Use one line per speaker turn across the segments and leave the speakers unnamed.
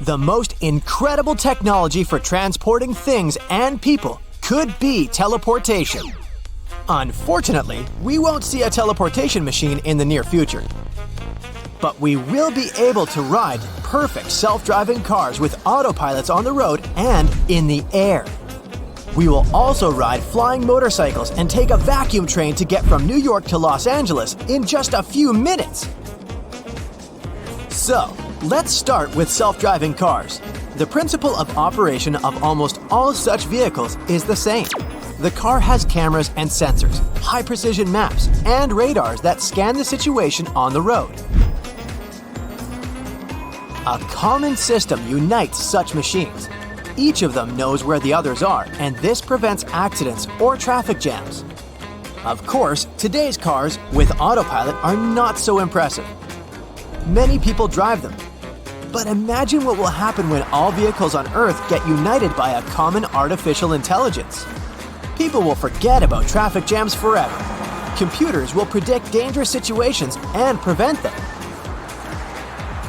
The most incredible technology for transporting things and people could be teleportation. Unfortunately, we won't see a teleportation machine in the near future. But we will be able to ride perfect self-driving cars with autopilots on the road and in the air. We will also ride flying motorcycles and take a vacuum train to get from New York to Los Angeles in just a few minutes. So, let's start with self-driving cars. The principle of operation of almost all such vehicles is the same. The car has cameras and sensors, high-precision maps, and radars that scan the situation on the road. A common system unites such machines. Each of them knows where the others are, and this prevents accidents or traffic jams. Of course, today's cars with autopilot are not so impressive. Many people drive them. But imagine what will happen when all vehicles on Earth get united by a common artificial intelligence. People will forget about traffic jams forever. Computers will predict dangerous situations and prevent them.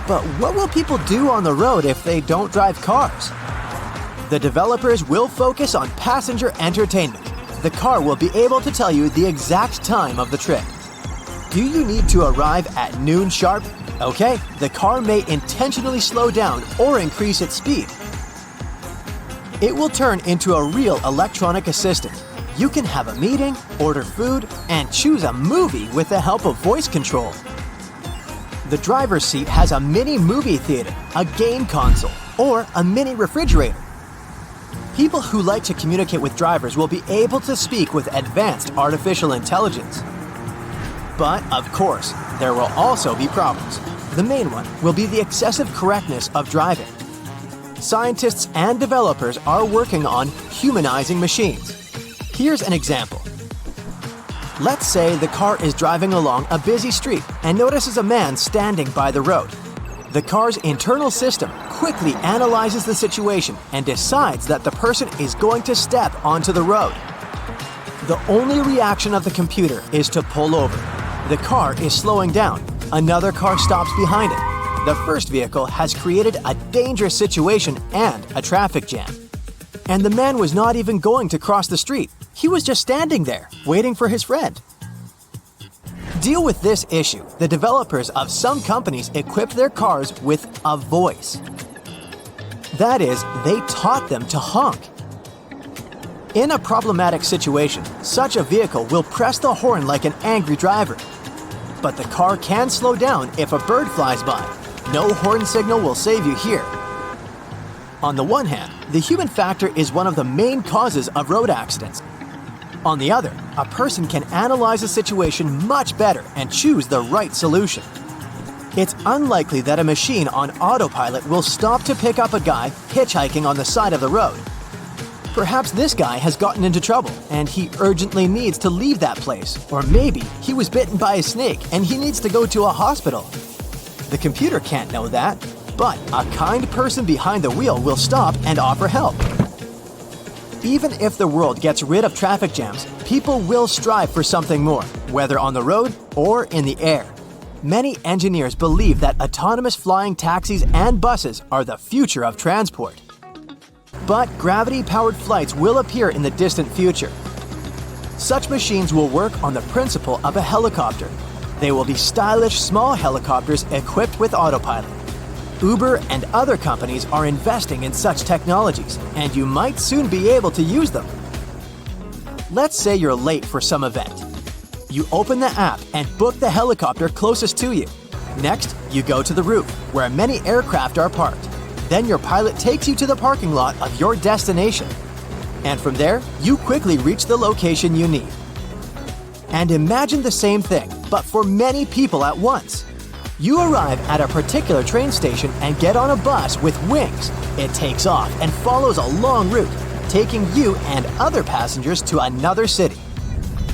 But what will people do on the road if they don't drive cars? The developers will focus on passenger entertainment. The car will be able to tell you the exact time of the trip. Do you need to arrive at noon sharp? Okay, the car may intentionally slow down or increase its speed. It will turn into a real electronic assistant. You can have a meeting, order food, and choose a movie with the help of voice control. The driver's seat has a mini movie theater, a game console, or a mini refrigerator. People who like to communicate with drivers will be able to speak with advanced artificial intelligence. But, of course, there will also be problems. The main one will be the excessive correctness of driving. Scientists and developers are working on humanizing machines. Here's an example. Let's say the car is driving along a busy street and notices a man standing by the road. The car's internal system quickly analyzes the situation and decides that the person is going to step onto the road. The only reaction of the computer is to pull over. The car is slowing down. Another car stops behind it. The first vehicle has created a dangerous situation and a traffic jam. And the man was not even going to cross the street. He was just standing there, waiting for his friend. Deal with this issue. The developers of some companies equipped their cars with a voice. That is, they taught them to honk. In a problematic situation, such a vehicle will press the horn like an angry driver. But the car can slow down if a bird flies by. No horn signal will save you here. On the one hand, the human factor is one of the main causes of road accidents. On the other, a person can analyze a situation much better and choose the right solution. It's unlikely that a machine on autopilot will stop to pick up a guy hitchhiking on the side of the road. Perhaps this guy has gotten into trouble and he urgently needs to leave that place. Or maybe he was bitten by a snake and he needs to go to a hospital. The computer can't know that, but a kind person behind the wheel will stop and offer help. Even if the world gets rid of traffic jams, people will strive for something more, whether on the road or in the air. Many engineers believe that autonomous flying taxis and buses are the future of transport. But gravity-powered flights will appear in the distant future. Such machines will work on the principle of a helicopter. They will be stylish small helicopters equipped with autopilot. Uber and other companies are investing in such technologies, and you might soon be able to use them. Let's say you're late for some event. You open the app and book the helicopter closest to you. Next, you go to the roof, where many aircraft are parked. Then your pilot takes you to the parking lot of your destination. And from there, you quickly reach the location you need. And imagine the same thing, but for many people at once. You arrive at a particular train station and get on a bus with wings. It takes off and follows a long route, taking you and other passengers to another city.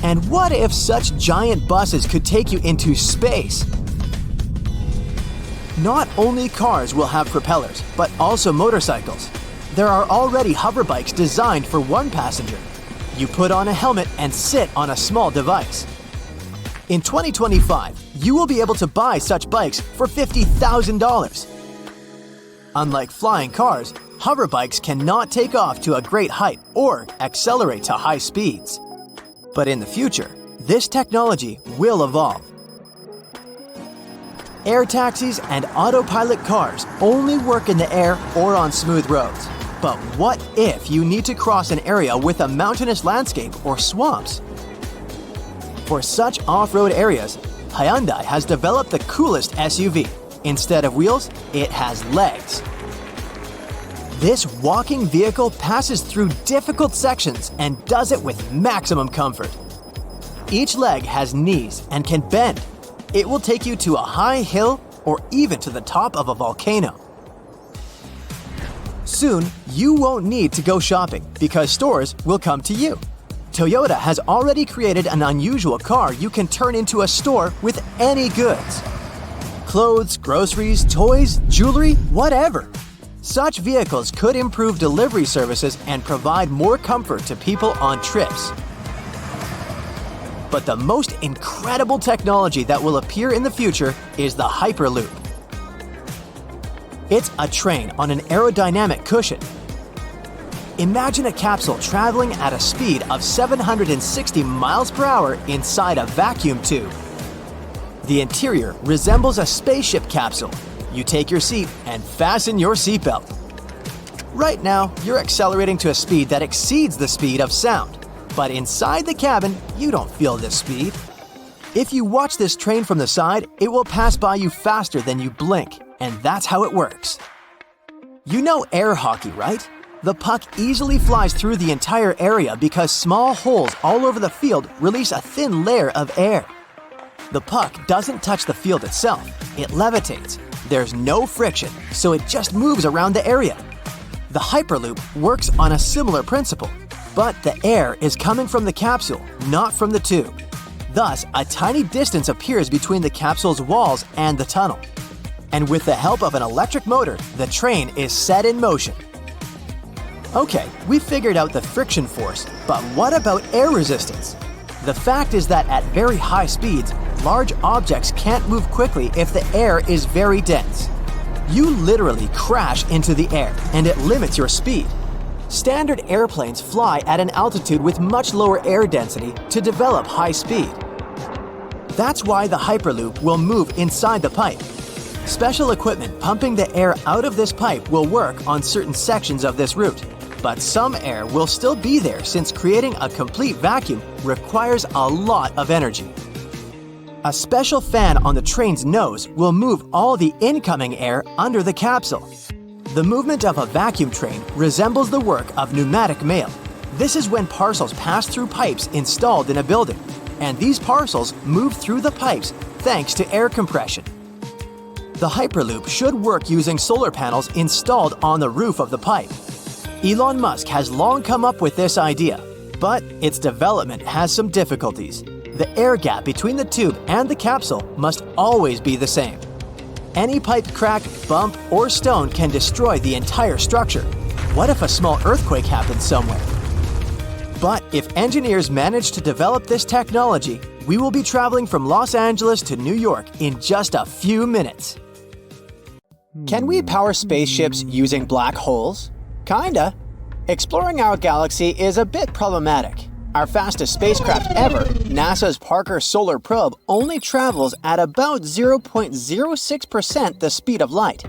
And what if such giant buses could take you into space? Not only cars will have propellers, but also motorcycles. There are already hover bikes designed for one passenger. You put on a helmet and sit on a small device. In 2025, you will be able to buy such bikes for $50,000. Unlike flying cars, hover bikes cannot take off to a great height or accelerate to high speeds. But in the future, this technology will evolve. Air taxis and autopilot cars only work in the air or on smooth roads. But what if you need to cross an area with a mountainous landscape or swamps? For such off-road areas, Hyundai has developed the coolest SUV. Instead of wheels, it has legs. This walking vehicle passes through difficult sections and does it with maximum comfort. Each leg has knees and can bend. It will take you to a high hill or even to the top of a volcano. Soon, you won't need to go shopping because stores will come to you. Toyota has already created an unusual car you can turn into a store with any goods. Clothes, groceries, toys, jewelry, whatever. Such vehicles could improve delivery services and provide more comfort to people on trips. But the most incredible technology that will appear in the future is the Hyperloop. It's a train on an aerodynamic cushion. Imagine a capsule traveling at a speed of 760 miles per hour inside a vacuum tube. The interior resembles a spaceship capsule. You take your seat and fasten your seatbelt. Right now, you're accelerating to a speed that exceeds the speed of sound. But inside the cabin, you don't feel this speed. If you watch this train from the side, it will pass by you faster than you blink, and that's how it works. You know air hockey, right? The puck easily flies through the entire area because small holes all over the field release a thin layer of air. The puck doesn't touch the field itself, it levitates. There's no friction, so it just moves around the area. The Hyperloop works on a similar principle. But the air is coming from the capsule, not from the tube. Thus, a tiny distance appears between the capsule's walls and the tunnel. And with the help of an electric motor, the train is set in motion. Okay, we figured out the friction force, but what about air resistance? The fact is that at very high speeds, large objects can't move quickly if the air is very dense. You literally crash into the air, and it limits your speed. Standard airplanes fly at an altitude with much lower air density to develop high speed. That's why the Hyperloop will move inside the pipe. Special equipment pumping the air out of this pipe will work on certain sections of this route, but some air will still be there since creating a complete vacuum requires a lot of energy. A special fan on the train's nose will move all the incoming air under the capsule. The movement of a vacuum train resembles the work of pneumatic mail. This is when parcels pass through pipes installed in a building, and these parcels move through the pipes thanks to air compression. The Hyperloop should work using solar panels installed on the roof of the pipe. Elon Musk has long come up with this idea, but its development has some difficulties. The air gap between the tube and the capsule must always be the same. Any pipe crack, bump, or stone can destroy the entire structure. What if a small earthquake happens somewhere? But if engineers manage to develop this technology, we will be traveling from Los Angeles to New York in just a few minutes. Can we power spaceships using black holes? Kinda. Exploring our galaxy is a bit problematic. Our fastest spacecraft ever, NASA's Parker Solar Probe, only travels at about 0.06% the speed of light.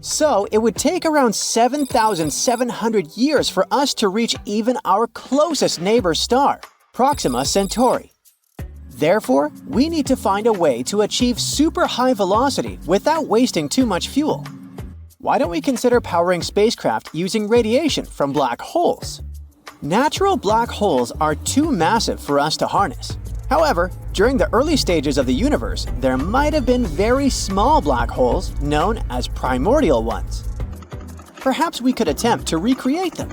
So it would take around 7,700 years for us to reach even our closest neighbor star, Proxima Centauri. Therefore, we need to find a way to achieve super high velocity without wasting too much fuel. Why don't we consider powering spacecraft using radiation from black holes? Natural black holes are too massive for us to harness. However, during the early stages of the universe, there might have been very small black holes known as primordial ones. Perhaps we could attempt to recreate them.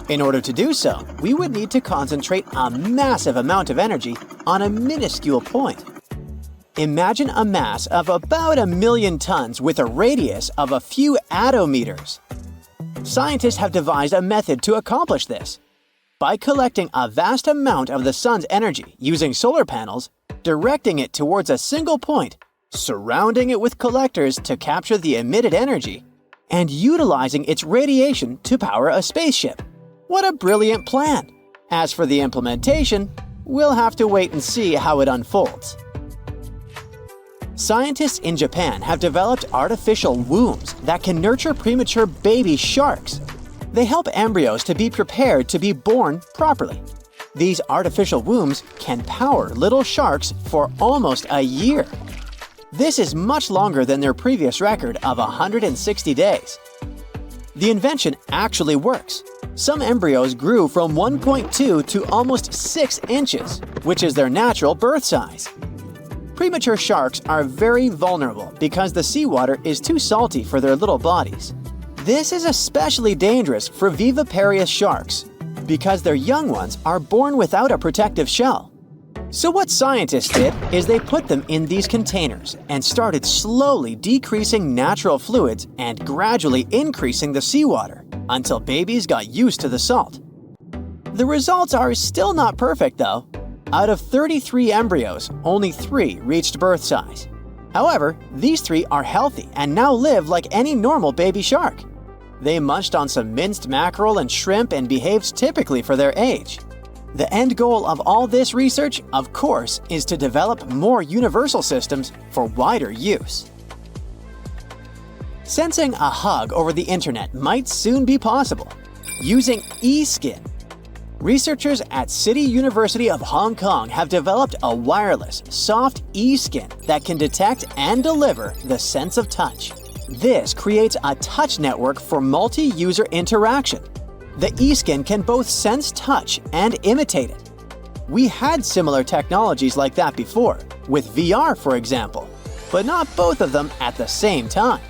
In order to do so, we would need to concentrate a massive amount of energy on a minuscule point. Imagine a mass of about 1,000,000 tons with a radius of a few attometers. Scientists have devised a method to accomplish this. By collecting a vast amount of the sun's energy using solar panels, directing it towards a single point, surrounding it with collectors to capture the emitted energy, and utilizing its radiation to power a spaceship. What a brilliant plan! As for the implementation, we'll have to wait and see how it unfolds. Scientists in Japan have developed artificial wombs that can nurture premature baby sharks. They help embryos to be prepared to be born properly. These artificial wombs can power little sharks for almost a year. This is much longer than their previous record of 160 days. The invention actually works. Some embryos grew from 1.2 to almost 6 inches, which is their natural birth size. Premature sharks are very vulnerable because the seawater is too salty for their little bodies. This is especially dangerous for viviparous sharks because their young ones are born without a protective shell. So what scientists did is they put them in these containers and started slowly decreasing natural fluids and gradually increasing the seawater until babies got used to the salt. The results are still not perfect though. Out of 33 embryos, only 3 reached birth size. However, these 3 are healthy and now live like any normal baby shark. They munched on some minced mackerel and shrimp and behaved typically for their age. The end goal of all this research, of course, is to develop more universal systems for wider use. Sensing a hug over the internet might soon be possible. Using e-skin. Researchers at City University of Hong Kong have developed a wireless, soft e-skin that can detect and deliver the sense of touch. This creates a touch network for multi-user interaction. The e-skin can both sense touch and imitate it. We had similar technologies like that before, with VR for example, but not both of them at the same time.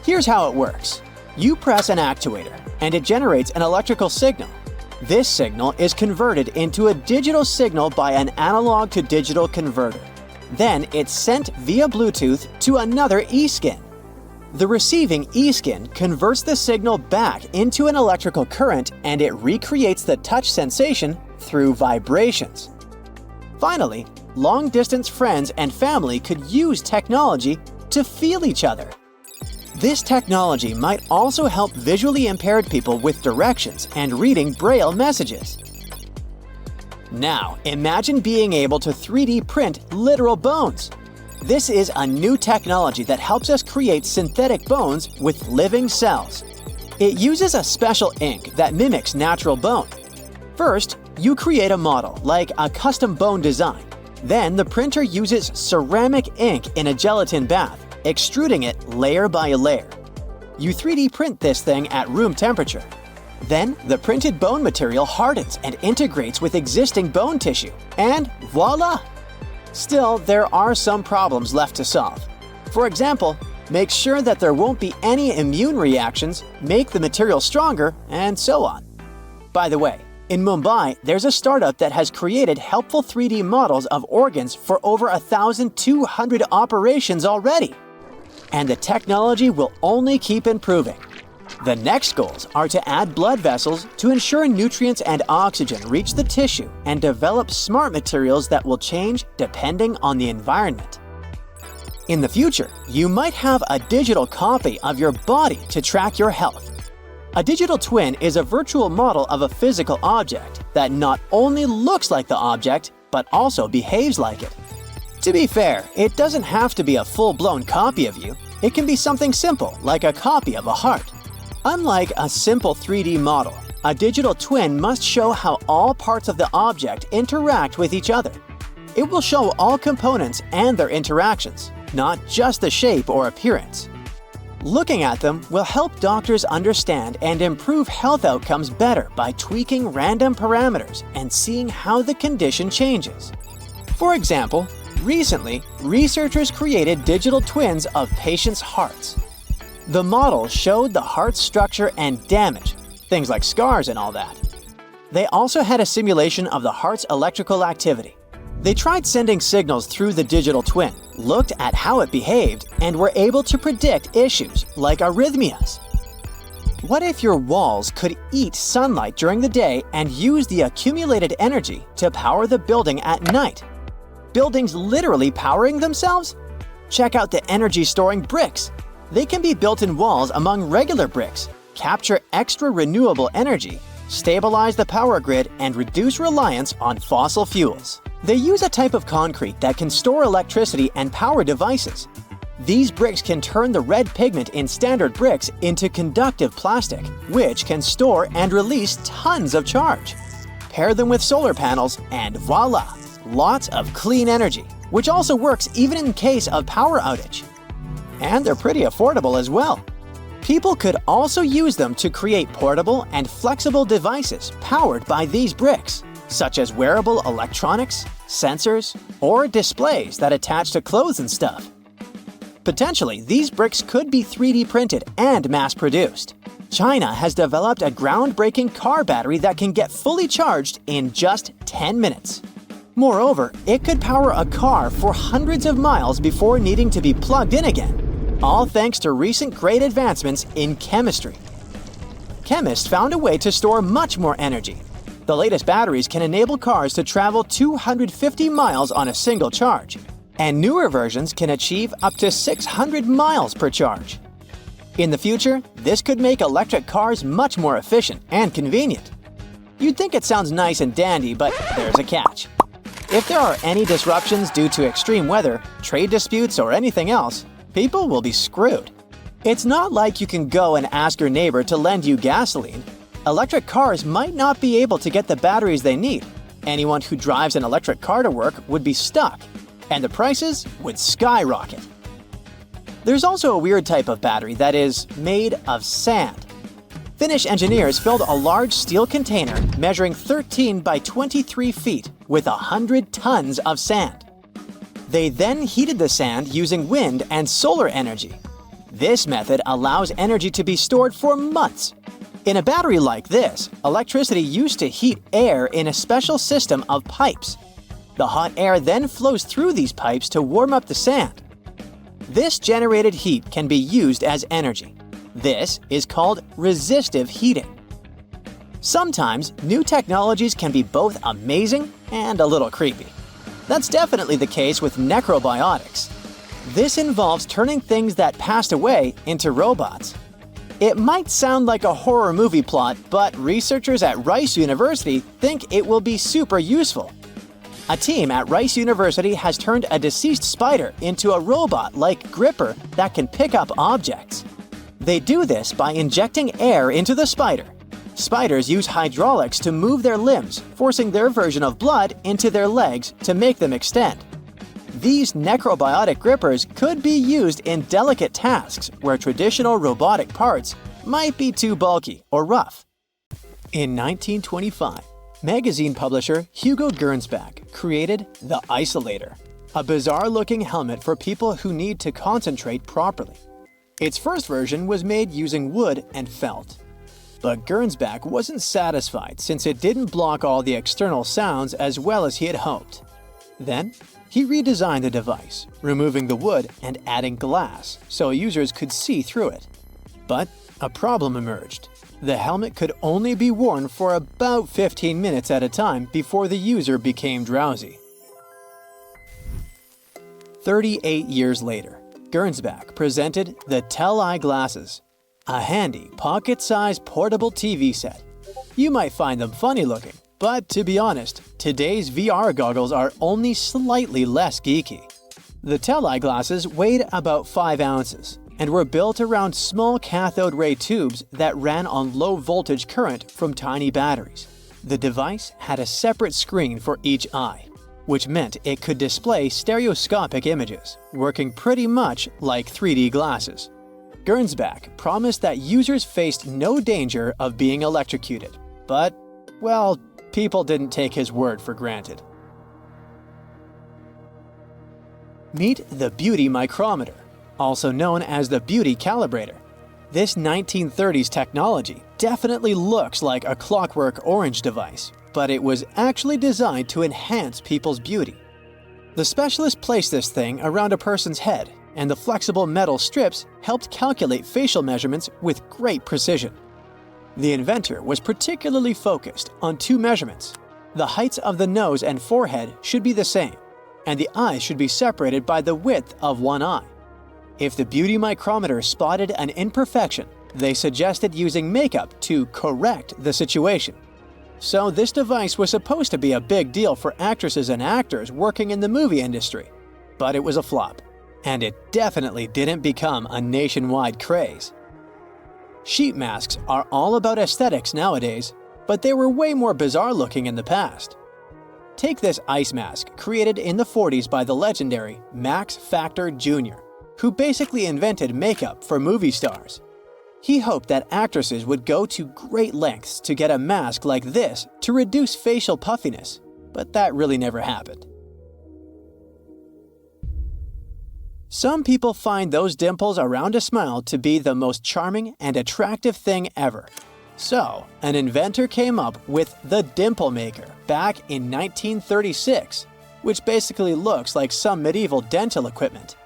Here's how it works. You press an actuator, and it generates an electrical signal. This signal is converted into a digital signal by an analog to digital converter. Then it's sent via Bluetooth to another e-skin. The receiving e-skin converts the signal back into an electrical current and it recreates the touch sensation through vibrations. Finally, long-distance friends and family could use technology to feel each other. This technology might also help visually impaired people with directions and reading Braille messages. Now, imagine being able to 3D print literal bones. This is a new technology that helps us create synthetic bones with living cells. It uses a special ink that mimics natural bone. First, you create a model, like a custom bone design. Then the printer uses ceramic ink in a gelatin bath, extruding it layer by layer. You 3D print this thing at room temperature. Then, the printed bone material hardens and integrates with existing bone tissue, and voila! Still, there are some problems left to solve. For example, make sure that there won't be any immune reactions, make the material stronger, and so on. By the way, in Mumbai, there's a startup that has created helpful 3D models of organs for over 1,200 operations already. And the technology will only keep improving. The next goals are to add blood vessels to ensure nutrients and oxygen reach the tissue and develop smart materials that will change depending on the environment. In the future, you might have a digital copy of your body to track your health. A digital twin is a virtual model of a physical object that not only looks like the object, but also behaves like it. To be fair, it doesn't have to be a full-blown copy of you. It can be something simple, like a copy of a heart. Unlike a simple 3D model, a digital twin must show how all parts of the object interact with each other. It will show all components and their interactions, not just the shape or appearance. Looking at them will help doctors understand and improve health outcomes better by tweaking random parameters and seeing how the condition changes. For example, recently, researchers created digital twins of patients' hearts. The model showed the heart's structure and damage, things like scars and all that. They also had a simulation of the heart's electrical activity. They tried sending signals through the digital twin, looked at how it behaved, and were able to predict issues like arrhythmias. What if your walls could eat sunlight during the day and use the accumulated energy to power the building at night? Buildings literally powering themselves? Check out the energy-storing bricks. They can be built in walls among regular bricks, capture extra renewable energy, stabilize the power grid, and reduce reliance on fossil fuels. They use a type of concrete that can store electricity and power devices. These bricks can turn the red pigment in standard bricks into conductive plastic, which can store and release tons of charge. Pair them with solar panels and voila! Lots of clean energy, which also works even in case of power outage. And they're pretty affordable as well. People could also use them to create portable and flexible devices powered by these bricks, such as wearable electronics, sensors, or displays that attach to clothes and stuff. Potentially, these bricks could be 3D printed and mass-produced. China has developed a groundbreaking car battery that can get fully charged in just 10 minutes. Moreover, it could power a car for hundreds of miles before needing to be plugged in again, all thanks to recent great advancements in chemistry. Chemists found a way to store much more energy. The latest batteries can enable cars to travel 250 miles on a single charge, and newer versions can achieve up to 600 miles per charge. In the future, this could make electric cars much more efficient and convenient. You'd think it sounds nice and dandy, but there's a catch. If there are any disruptions due to extreme weather, trade disputes, or anything else, people will be screwed. It's not like you can go and ask your neighbor to lend you gasoline. Electric cars might not be able to get the batteries they need. Anyone who drives an electric car to work would be stuck, and the prices would skyrocket. There's also a weird type of battery that is made of sand. Finnish engineers filled a large steel container measuring 13 by 23 feet with 100 tons of sand. They then heated the sand using wind and solar energy. This method allows energy to be stored for months. In a battery like this, electricity used to heat air in a special system of pipes. The hot air then flows through these pipes to warm up the sand. This generated heat can be used as energy. This is called resistive heating. Sometimes, new technologies can be both amazing and a little creepy. That's definitely the case with Necrobiotics. This involves turning things that passed away into robots. It might sound like a horror movie plot, but researchers at Rice University think it will be super useful. A team at Rice University has turned a deceased spider into a robot-like gripper that can pick up objects. They do this by injecting air into the spider. Spiders use hydraulics to move their limbs, forcing their version of blood into their legs to make them extend. These necrobiotic grippers could be used in delicate tasks where traditional robotic parts might be too bulky or rough. In 1925, magazine publisher Hugo Gernsback created the Isolator, a bizarre-looking helmet for people who need to concentrate properly. Its first version was made using wood and felt. But Gernsback wasn't satisfied since it didn't block all the external sounds as well as he had hoped. Then, he redesigned the device, removing the wood and adding glass so users could see through it. But a problem emerged. The helmet could only be worn for about 15 minutes at a time before the user became drowsy. 38 years later, Gernsback presented the Tell-Eye glasses, a handy, pocket-sized portable TV set. You might find them funny-looking, but to be honest, today's VR goggles are only slightly less geeky. The Tell-Eye glasses weighed about 5 ounces and were built around small cathode ray tubes that ran on low-voltage current from tiny batteries. The device had a separate screen for each eye, which meant it could display stereoscopic images, working pretty much like 3D glasses. Gernsback promised that users faced no danger of being electrocuted, but, well, people didn't take his word for granted. Meet the Beauty Micrometer, also known as the Beauty Calibrator. This 1930s technology definitely looks like a Clockwork Orange device, but it was actually designed to enhance people's beauty. The specialist placed this thing around a person's head, and the flexible metal strips helped calculate facial measurements with great precision. The inventor was particularly focused on 2 measurements. The heights of the nose and forehead should be the same, and the eyes should be separated by the width of one eye. If the beauty micrometer spotted an imperfection, they suggested using makeup to correct the situation. So this device was supposed to be a big deal for actresses and actors working in the movie industry, but it was a flop, and it definitely didn't become a nationwide craze. Sheet masks are all about aesthetics nowadays, but they were way more bizarre looking in the past. Take this ice mask created in the 40s by the legendary Max Factor Jr., who basically invented makeup for movie stars. He hoped that actresses would go to great lengths to get a mask like this to reduce facial puffiness, but that really never happened. Some people find those dimples around a smile to be the most charming and attractive thing ever. So, an inventor came up with the dimple maker back in 1936, which basically looks like some medieval dental equipment.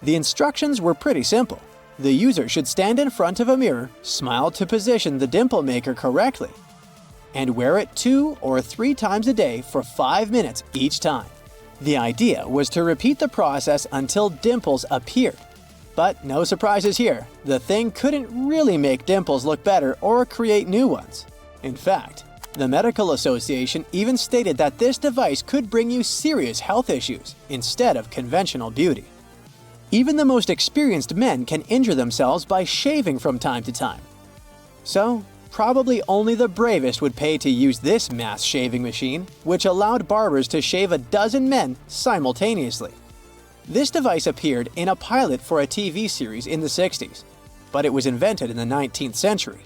The instructions were pretty simple. The user should stand in front of a mirror, smile to position the dimple maker correctly, and wear it 2 or 3 times a day for 5 minutes each time. The idea was to repeat the process until dimples appeared. But no surprises here, the thing couldn't really make dimples look better or create new ones. In fact, the Medical Association even stated that this device could bring you serious health issues instead of conventional beauty. Even the most experienced men can injure themselves by shaving from time to time. So, probably only the bravest would pay to use this mass shaving machine, which allowed barbers to shave a dozen men simultaneously. This device appeared in a pilot for a TV series in the 60s, but it was invented in the 19th century.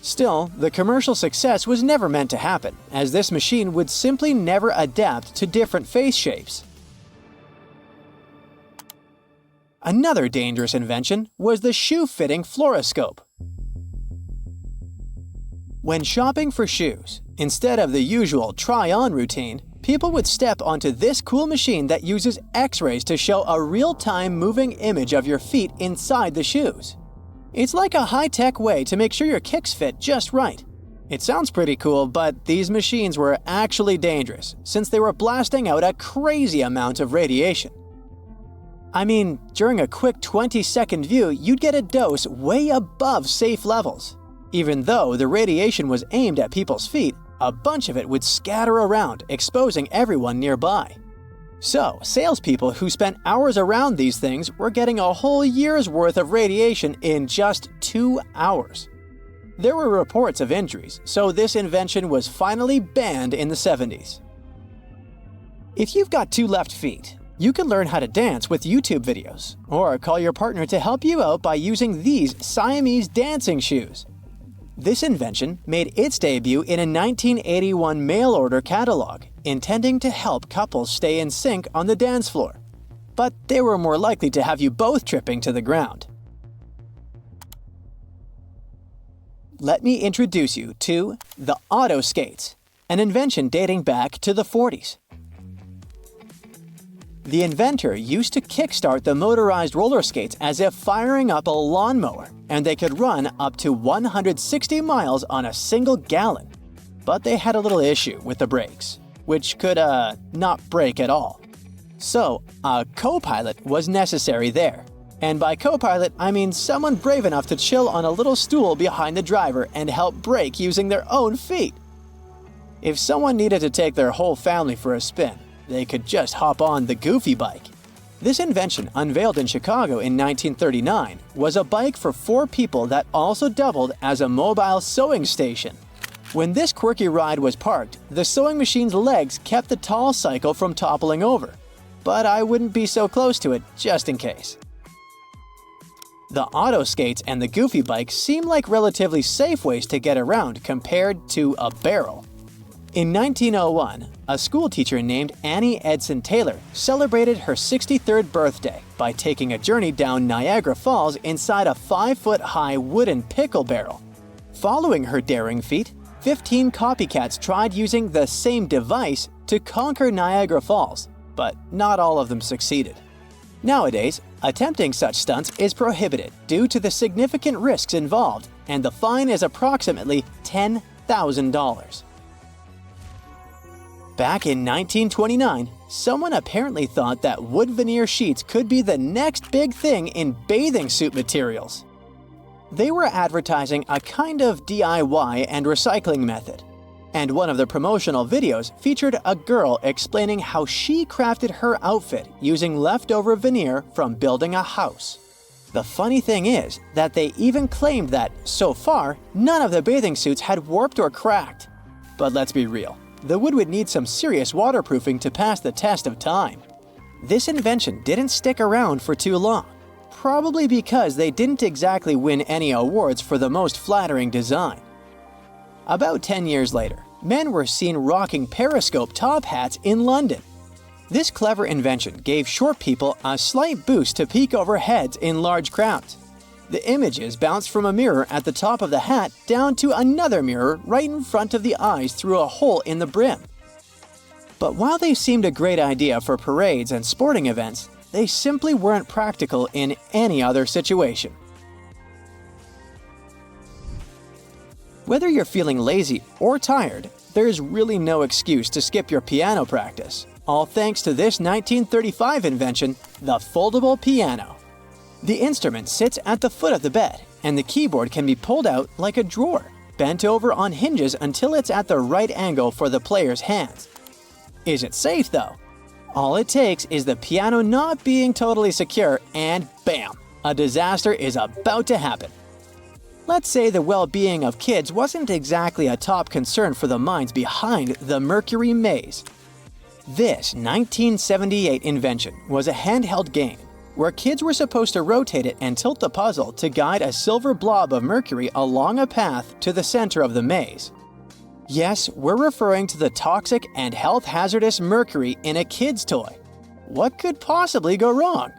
Still, the commercial success was never meant to happen, as this machine would simply never adapt to different face shapes. Another dangerous invention was the shoe-fitting fluoroscope. When shopping for shoes, instead of the usual try-on routine, people would step onto this cool machine that uses X-rays to show a real-time moving image of your feet inside the shoes. It's like a high-tech way to make sure your kicks fit just right. It sounds pretty cool, but these machines were actually dangerous since they were blasting out a crazy amount of radiation. I mean, during a quick 20-second view, you'd get a dose way above safe levels. Even though the radiation was aimed at people's feet, a bunch of it would scatter around, exposing everyone nearby. So, salespeople who spent hours around these things were getting a whole year's worth of radiation in just 2 hours. There were reports of injuries, so this invention was finally banned in the 70s. If you've got 2 left feet, you can learn how to dance with YouTube videos, or call your partner to help you out by using these Siamese dancing shoes. This invention made its debut in a 1981 mail-order catalog, intending to help couples stay in sync on the dance floor. But they were more likely to have you both tripping to the ground. Let me introduce you to the auto skates, an invention dating back to the 40s. The inventor used to kickstart the motorized roller skates as if firing up a lawnmower, and they could run up to 160 miles on a single gallon. But they had a little issue with the brakes, which could, not brake at all. So, a co-pilot was necessary there. And by co-pilot, I mean someone brave enough to chill on a little stool behind the driver and help brake using their own feet. If someone needed to take their whole family for a spin, they could just hop on the Goofy bike. This invention, unveiled in Chicago in 1939, was a bike for 4 people that also doubled as a mobile sewing station. When this quirky ride was parked, the sewing machine's legs kept the tall cycle from toppling over. But I wouldn't be so close to it, just in case. The auto skates and the Goofy bike seem like relatively safe ways to get around compared to a barrel. In 1901, a schoolteacher named Annie Edson Taylor celebrated her 63rd birthday by taking a journey down Niagara Falls inside a 5-foot-high wooden pickle barrel. Following her daring feat, 15 copycats tried using the same device to conquer Niagara Falls, but not all of them succeeded. Nowadays, attempting such stunts is prohibited due to the significant risks involved, and the fine is approximately $10,000. Back in 1929, someone apparently thought that wood veneer sheets could be the next big thing in bathing suit materials. They were advertising a kind of DIY and recycling method, and one of the promotional videos featured a girl explaining how she crafted her outfit using leftover veneer from building a house. The funny thing is that they even claimed that, so far, none of the bathing suits had warped or cracked. But let's be real, the wood would need some serious waterproofing to pass the test of time. This invention didn't stick around for too long, probably because they didn't exactly win any awards for the most flattering design. About 10 years later, men were seen rocking periscope top hats in London. This clever invention gave short people a slight boost to peek over heads in large crowds. The images bounced from a mirror at the top of the hat down to another mirror right in front of the eyes through a hole in the brim. But while they seemed a great idea for parades and sporting events, they simply weren't practical in any other situation. Whether you're feeling lazy or tired, there's really no excuse to skip your piano practice, all thanks to this 1935 invention, the foldable piano. The instrument sits at the foot of the bed, and the keyboard can be pulled out like a drawer, bent over on hinges until it's at the right angle for the player's hands. Is it safe though? All it takes is the piano not being totally secure and bam! A disaster is about to happen. Let's say the well-being of kids wasn't exactly a top concern for the minds behind the Mercury Maze. This 1978 invention was a handheld game where kids were supposed to rotate it and tilt the puzzle to guide a silver blob of mercury along a path to the center of the maze. Yes, we're referring to the toxic and health hazardous mercury in a kid's toy. What could possibly go wrong?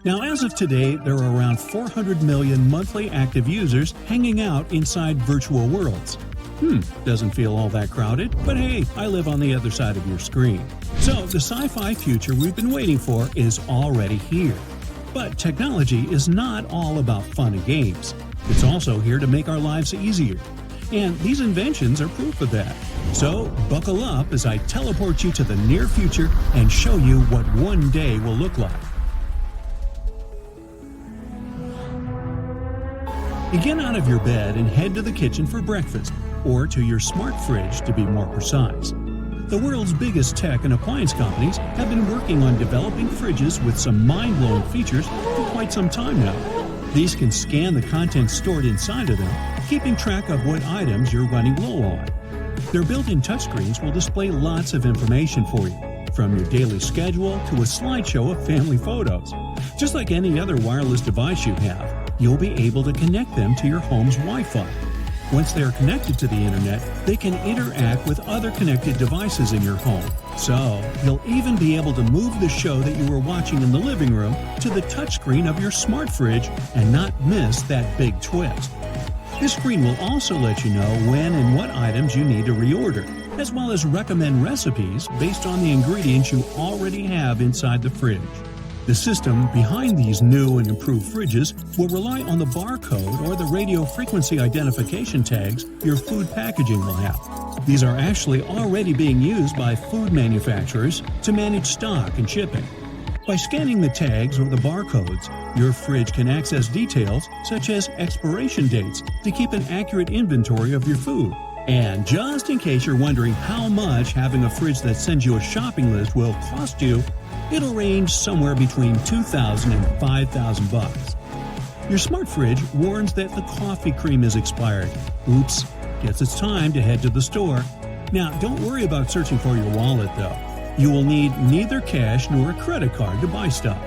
Now, as of today, there are around 400 million monthly active users hanging out inside virtual worlds. Doesn't feel all that crowded, but hey, I live on the other side of your screen. So, the sci-fi future we've been waiting for is already here. But technology is not all about fun and games. It's also here to make our lives easier. And these inventions are proof of that. So, buckle up as I teleport you to the near future and show you what one day will look like. You get out of your bed and head to the kitchen for breakfast, or to your smart fridge to be more precise. The world's biggest tech and appliance companies have been working on developing fridges with some mind-blowing features for quite some time now. These can scan the contents stored inside of them, keeping track of what items you're running low on. Their built-in touchscreens will display lots of information for you, from your daily schedule to a slideshow of family photos. Just like any other wireless device you have, you'll be able to connect them to your home's Wi-Fi. Once they are connected to the internet, they can interact with other connected devices in your home. So, you'll even be able to move the show that you were watching in the living room to the touchscreen of your smart fridge and not miss that big twist. This screen will also let you know when and what items you need to reorder, as well as recommend recipes based on the ingredients you already have inside the fridge. The system behind these new and improved fridges will rely on the barcode or the radio frequency identification tags your food packaging will have. These are actually already being used by food manufacturers to manage stock and shipping. By scanning the tags or the barcodes, your fridge can access details such as expiration dates to keep an accurate inventory of your food. And just in case you're wondering how much having a fridge that sends you a shopping list will cost you, it'll range somewhere between $2,000 and $5,000. Your smart fridge warns that the coffee cream is expired. Oops, guess it's time to head to the store. Now, don't worry about searching for your wallet though. You will need neither cash nor a credit card to buy stuff.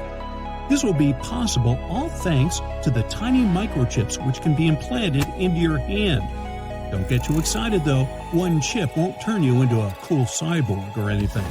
This will be possible all thanks to the tiny microchips which can be implanted into your hand. Don't get too excited though, one chip won't turn you into a cool cyborg or anything.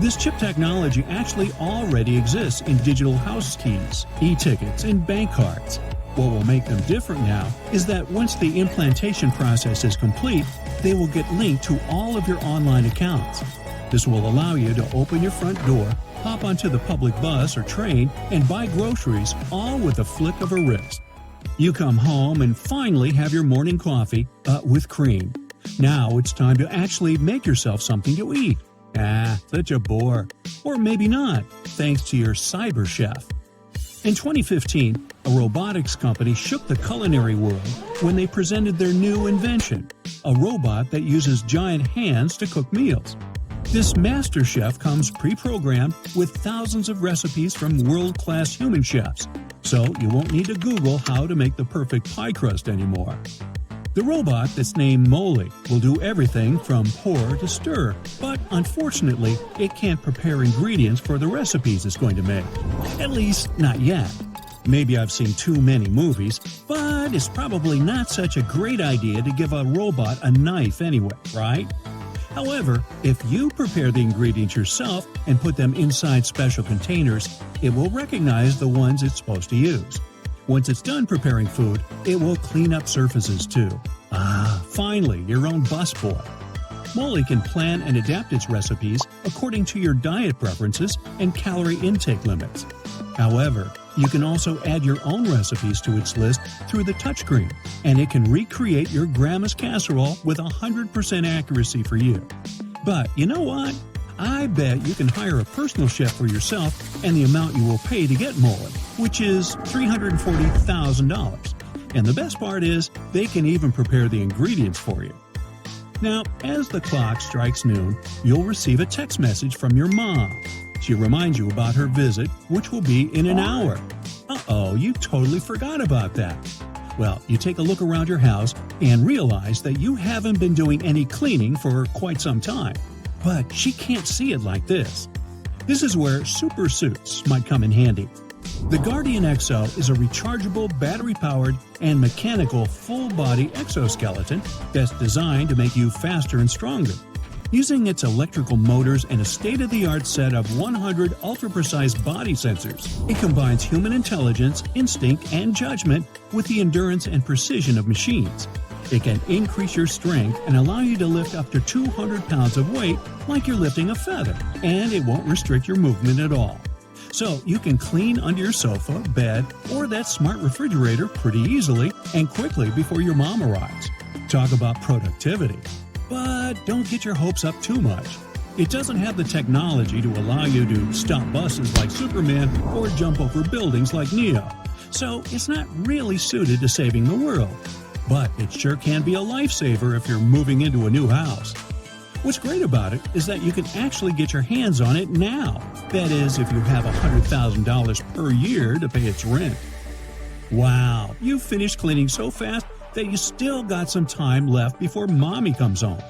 This chip technology actually already exists in digital house keys, e-tickets, and bank cards. What will make them different now is that once the implantation process is complete, they will get linked to all of your online accounts. This will allow you to open your front door, hop onto the public bus or train, and buy groceries all with a flick of a wrist. You come home and finally have your morning coffee, with cream. Now it's time to actually make yourself something to eat. Such a bore. Or maybe not, thanks to your cyber chef. In 2015, a robotics company shook the culinary world when they presented their new invention, a robot that uses giant hands to cook meals. This master chef comes pre-programmed with thousands of recipes from world-class human chefs, so you won't need to Google how to make the perfect pie crust anymore. The robot that's named Molly will do everything from pour to stir, but unfortunately, it can't prepare ingredients for the recipes it's going to make. At least, not yet. Maybe I've seen too many movies, but it's probably not such a great idea to give a robot a knife anyway, right? However, if you prepare the ingredients yourself and put them inside special containers, it will recognize the ones it's supposed to use. Once it's done preparing food, it will clean up surfaces too. Finally, your own busboy. Molly can plan and adapt its recipes according to your diet preferences and calorie intake limits. However, you can also add your own recipes to its list through the touchscreen, and it can recreate your grandma's casserole with 100% accuracy for you. But you know what? I bet you can hire a personal chef for yourself, and the amount you will pay to get Molly, which is $340,000. And the best part is, they can even prepare the ingredients for you. Now, as the clock strikes noon, you'll receive a text message from your mom. She reminds you about her visit, which will be in an hour. You totally forgot about that. Well, you take a look around your house and realize that you haven't been doing any cleaning for quite some time. But she can't see it like this. This is where super suits might come in handy. The Guardian Exo is a rechargeable, battery-powered, and mechanical full-body exoskeleton that's designed to make you faster and stronger. Using its electrical motors and a state-of-the-art set of 100 ultra-precise body sensors, it combines human intelligence, instinct, and judgment with the endurance and precision of machines. It can increase your strength and allow you to lift up to 200 pounds of weight like you're lifting a feather, and it won't restrict your movement at all. So you can clean under your sofa, bed, or that smart refrigerator pretty easily and quickly before your mom arrives. Talk about productivity. But don't get your hopes up too much. It doesn't have the technology to allow you to stop buses like Superman or jump over buildings like Neo. So it's not really suited to saving the world. But it sure can be a lifesaver if you're moving into a new house. What's great about it is that you can actually get your hands on it now. That is, if you have $100,000 per year to pay its rent. Wow, you finished cleaning so fast that you still got some time left before mommy comes home.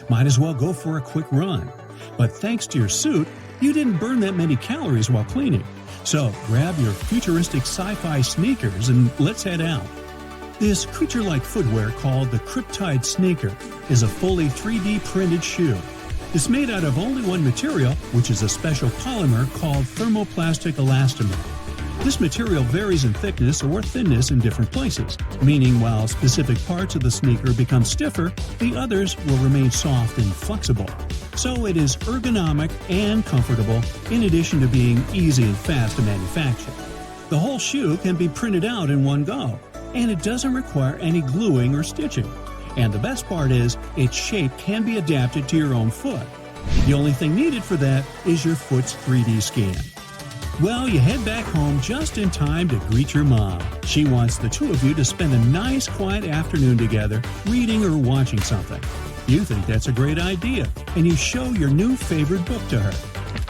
Might as well go for a quick run. But thanks to your suit, you didn't burn that many calories while cleaning. So grab your futuristic sci-fi sneakers and let's head out. This creature-like footwear called the Cryptide Sneaker is a fully 3D printed shoe. It's made out of only one material, which is a special polymer called thermoplastic elastomer. This material varies in thickness or thinness in different places, meaning while specific parts of the sneaker become stiffer, the others will remain soft and flexible. So it is ergonomic and comfortable, in addition to being easy and fast to manufacture. The whole shoe can be printed out in one go, and it doesn't require any gluing or stitching. And the best part is, its shape can be adapted to your own foot. The only thing needed for that is your foot's 3D scan. Well, you head back home just in time to greet your mom. She wants the two of you to spend a nice, quiet afternoon together, reading or watching something. You think that's a great idea, and you show your new favorite book to her.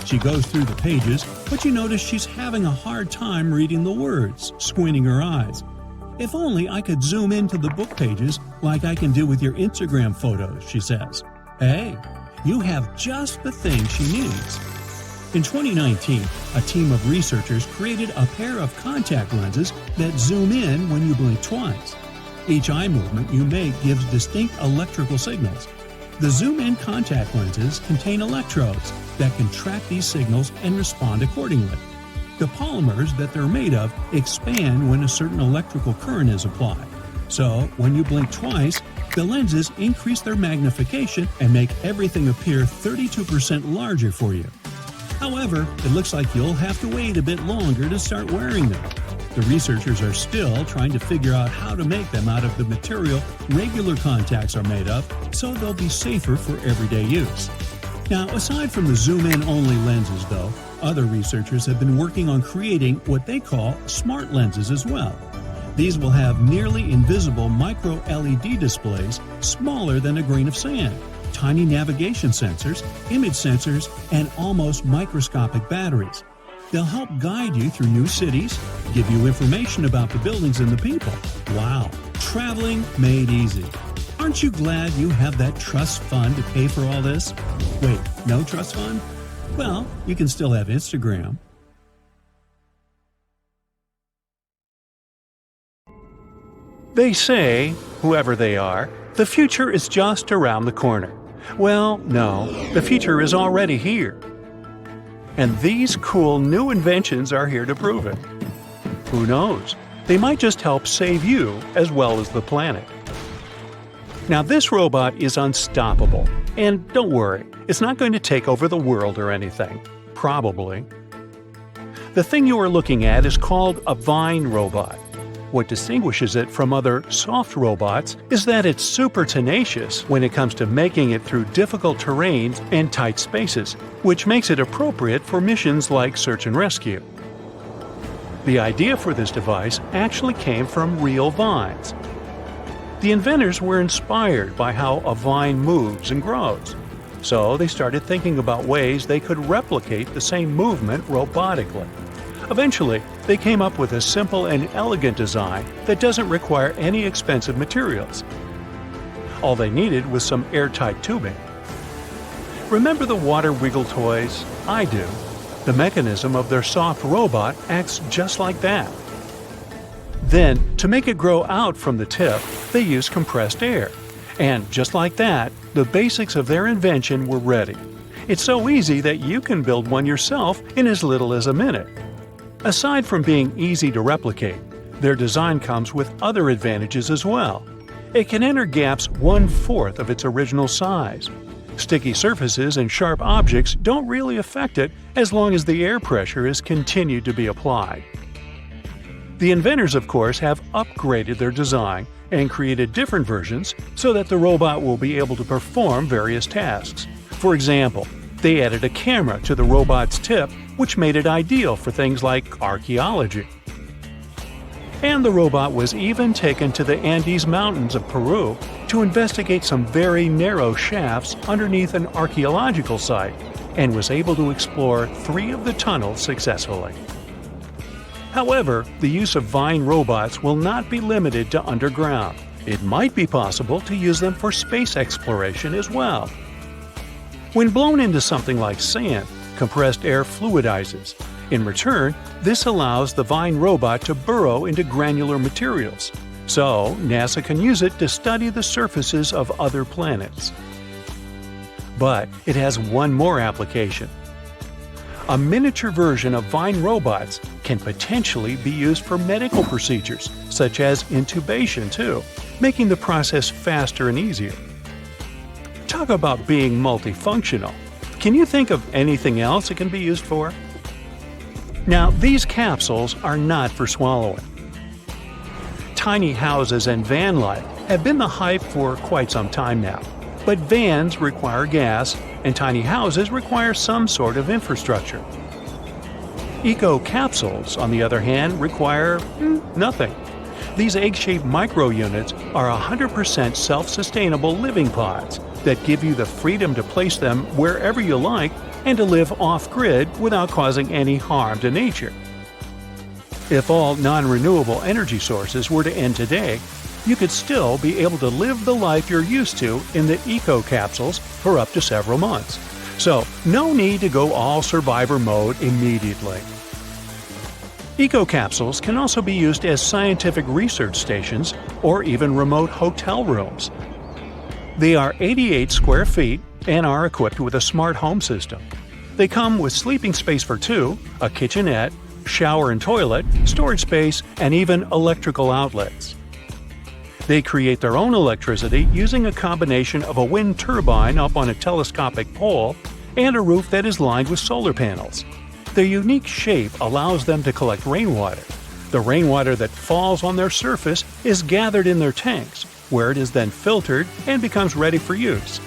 She goes through the pages, but you notice she's having a hard time reading the words, squinting her eyes. If only I could zoom into the book pages like I can do with your Instagram photos, she says. Hey, you have just the thing she needs. In 2019, a team of researchers created a pair of contact lenses that zoom in when you blink twice. Each eye movement you make gives distinct electrical signals. The zoom-in contact lenses contain electrodes that can track these signals and respond accordingly. The polymers that they're made of expand when a certain electrical current is applied. So, when you blink twice, the lenses increase their magnification and make everything appear 32% larger for you. However, it looks like you'll have to wait a bit longer to start wearing them. The researchers are still trying to figure out how to make them out of the material regular contacts are made of, so they'll be safer for everyday use. Now, aside from the zoom-in only lenses though, other researchers have been working on creating what they call smart lenses as well. These will have nearly invisible micro-LED displays smaller than a grain of sand, tiny navigation sensors, image sensors, and almost microscopic batteries. They'll help guide you through new cities, give you information about the buildings and the people. Wow, traveling made easy. Aren't you glad you have that trust fund to pay for all this? Wait, no trust fund? Well, you can still have Instagram. They say, whoever they are, the future is just around the corner. Well, no, the future is already here. And these cool new inventions are here to prove it. Who knows? They might just help save you as well as the planet. Now, this robot is unstoppable. And don't worry, it's not going to take over the world or anything. Probably. The thing you are looking at is called a vine robot. What distinguishes it from other soft robots is that it's super tenacious when it comes to making it through difficult terrains and tight spaces, which makes it appropriate for missions like search and rescue. The idea for this device actually came from real vines. The inventors were inspired by how a vine moves and grows, so they started thinking about ways they could replicate the same movement robotically. Eventually, they came up with a simple and elegant design that doesn't require any expensive materials. All they needed was some airtight tubing. Remember the water wiggle toys? I do. The mechanism of their soft robot acts just like that. Then, to make it grow out from the tip, they used compressed air. And just like that, the basics of their invention were ready. It's so easy that you can build one yourself in as little as a minute. Aside from being easy to replicate, their design comes with other advantages as well. It can enter gaps 1/4 of its original size. Sticky surfaces and sharp objects don't really affect it as long as the air pressure is continued to be applied. The inventors, of course, have upgraded their design and created different versions so that the robot will be able to perform various tasks. For example, they added a camera to the robot's tip, which made it ideal for things like archaeology. And the robot was even taken to the Andes Mountains of Peru to investigate some very narrow shafts underneath an archaeological site, and was able to explore 3 of the tunnels successfully. However, the use of vine robots will not be limited to underground. It might be possible to use them for space exploration as well. When blown into something like sand, compressed air fluidizes. In return, this allows the vine robot to burrow into granular materials. So, NASA can use it to study the surfaces of other planets. But it has one more application. A miniature version of vine robots can potentially be used for medical procedures, such as intubation too, making the process faster and easier. Talk about being multifunctional. Can you think of anything else it can be used for? Now, these capsules are not for swallowing. Tiny houses and van life have been the hype for quite some time now. But vans require gas, and tiny houses require some sort of infrastructure. Eco-capsules, on the other hand, require nothing. These egg-shaped micro-units are 100% self-sustainable living pods that give you the freedom to place them wherever you like and to live off-grid without causing any harm to nature. If all non-renewable energy sources were to end today, you could still be able to live the life you're used to in the eco-capsules for up to several months. So, no need to go all survivor mode immediately. Eco-capsules can also be used as scientific research stations or even remote hotel rooms. They are 88 square feet and are equipped with a smart home system. They come with sleeping space for 2, a kitchenette, shower and toilet, storage space, and even electrical outlets. They create their own electricity using a combination of a wind turbine up on a telescopic pole and a roof that is lined with solar panels. Their unique shape allows them to collect rainwater, The rainwater that falls on their surface is gathered in their tanks, where it is then filtered and becomes ready for use.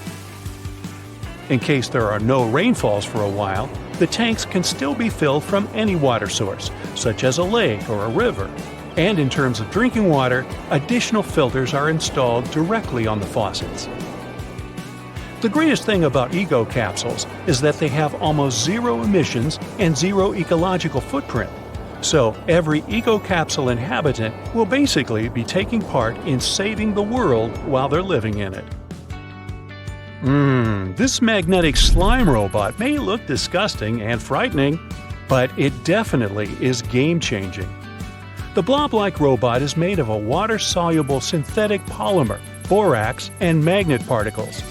In case there are no rainfalls for a while, the tanks can still be filled from any water source, such as a lake or a river. And in terms of drinking water, additional filters are installed directly on the faucets. The greatest thing about eco capsules is that they have almost zero emissions and zero ecological footprint. So every eco capsule inhabitant will basically be taking part in saving the world while they're living in it. This magnetic slime robot may look disgusting and frightening, but it definitely is game-changing. The blob-like robot is made of a water-soluble synthetic polymer, borax, and magnet particles.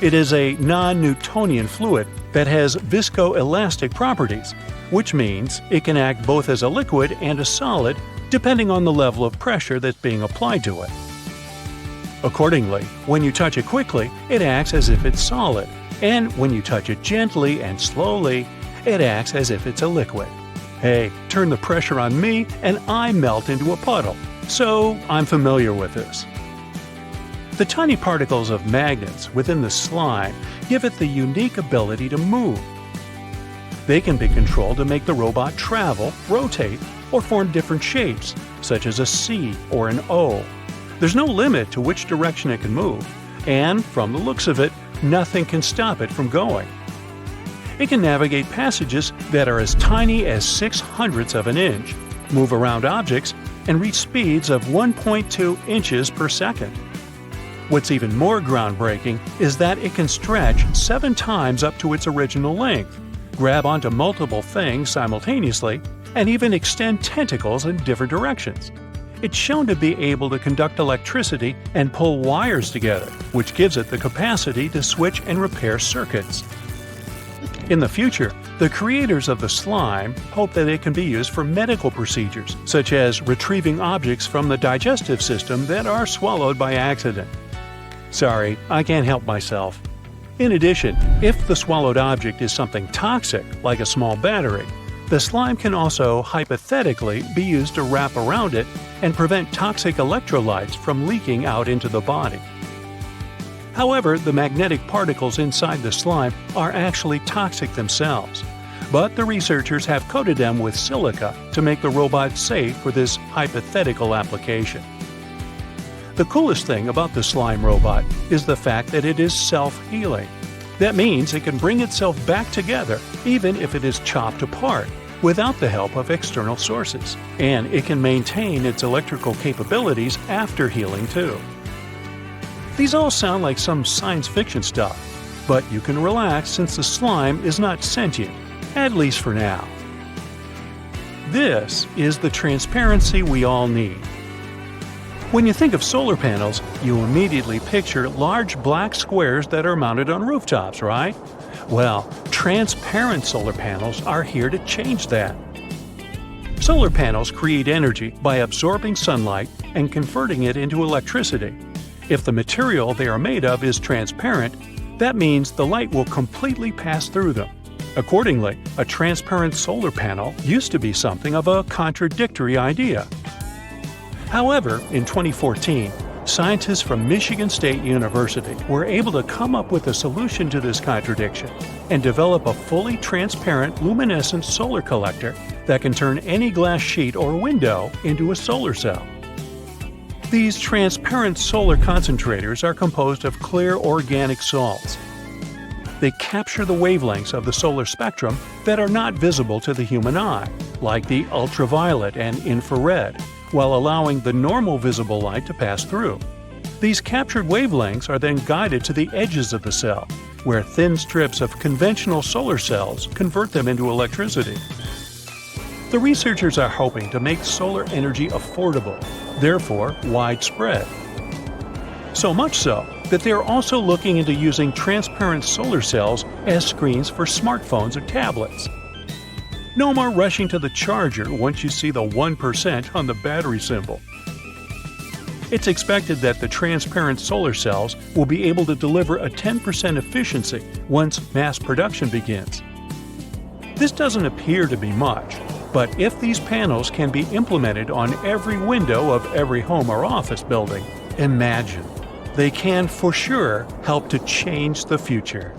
It is a non-Newtonian fluid that has viscoelastic properties, which means it can act both as a liquid and a solid depending on the level of pressure that's being applied to it. Accordingly, when you touch it quickly, it acts as if it's solid, and when you touch it gently and slowly, it acts as if it's a liquid. Hey, turn the pressure on me and I melt into a puddle, so I'm familiar with this. The tiny particles of magnets within the slime give it the unique ability to move. They can be controlled to make the robot travel, rotate, or form different shapes, such as a C or an O. There's no limit to which direction it can move, and from the looks of it, nothing can stop it from going. It can navigate passages that are as tiny as 0.06 of an inch, move around objects, and reach speeds of 1.2 inches per second. What's even more groundbreaking is that it can stretch 7 times up to its original length, grab onto multiple things simultaneously, and even extend tentacles in different directions. It's shown to be able to conduct electricity and pull wires together, which gives it the capacity to switch and repair circuits. In the future, the creators of the slime hope that it can be used for medical procedures, such as retrieving objects from the digestive system that are swallowed by accident. Sorry, I can't help myself. In addition, if the swallowed object is something toxic, like a small battery, the slime can also hypothetically be used to wrap around it and prevent toxic electrolytes from leaking out into the body. However, the magnetic particles inside the slime are actually toxic themselves, but the researchers have coated them with silica to make the robot safe for this hypothetical application. The coolest thing about the slime robot is the fact that it is self-healing. That means it can bring itself back together even if it is chopped apart, without the help of external sources, and it can maintain its electrical capabilities after healing too. These all sound like some science fiction stuff, but you can relax since the slime is not sentient, at least for now. This is the transparency we all need. When you think of solar panels, you immediately picture large black squares that are mounted on rooftops, right? Well, transparent solar panels are here to change that. Solar panels create energy by absorbing sunlight and converting it into electricity. If the material they are made of is transparent, that means the light will completely pass through them. Accordingly, a transparent solar panel used to be something of a contradictory idea. However, in 2014, scientists from Michigan State University were able to come up with a solution to this contradiction and develop a fully transparent luminescent solar collector that can turn any glass sheet or window into a solar cell. These transparent solar concentrators are composed of clear organic salts. They capture the wavelengths of the solar spectrum that are not visible to the human eye, like the ultraviolet and infrared, while allowing the normal visible light to pass through. These captured wavelengths are then guided to the edges of the cell, where thin strips of conventional solar cells convert them into electricity. The researchers are hoping to make solar energy affordable, therefore widespread. So much so that they are also looking into using transparent solar cells as screens for smartphones or tablets. No more rushing to the charger once you see the 1% on the battery symbol. It's expected that the transparent solar cells will be able to deliver a 10% efficiency once mass production begins. This doesn't appear to be much, But if these panels can be implemented on every window of every home or office building, imagine. They can for sure help to change the future.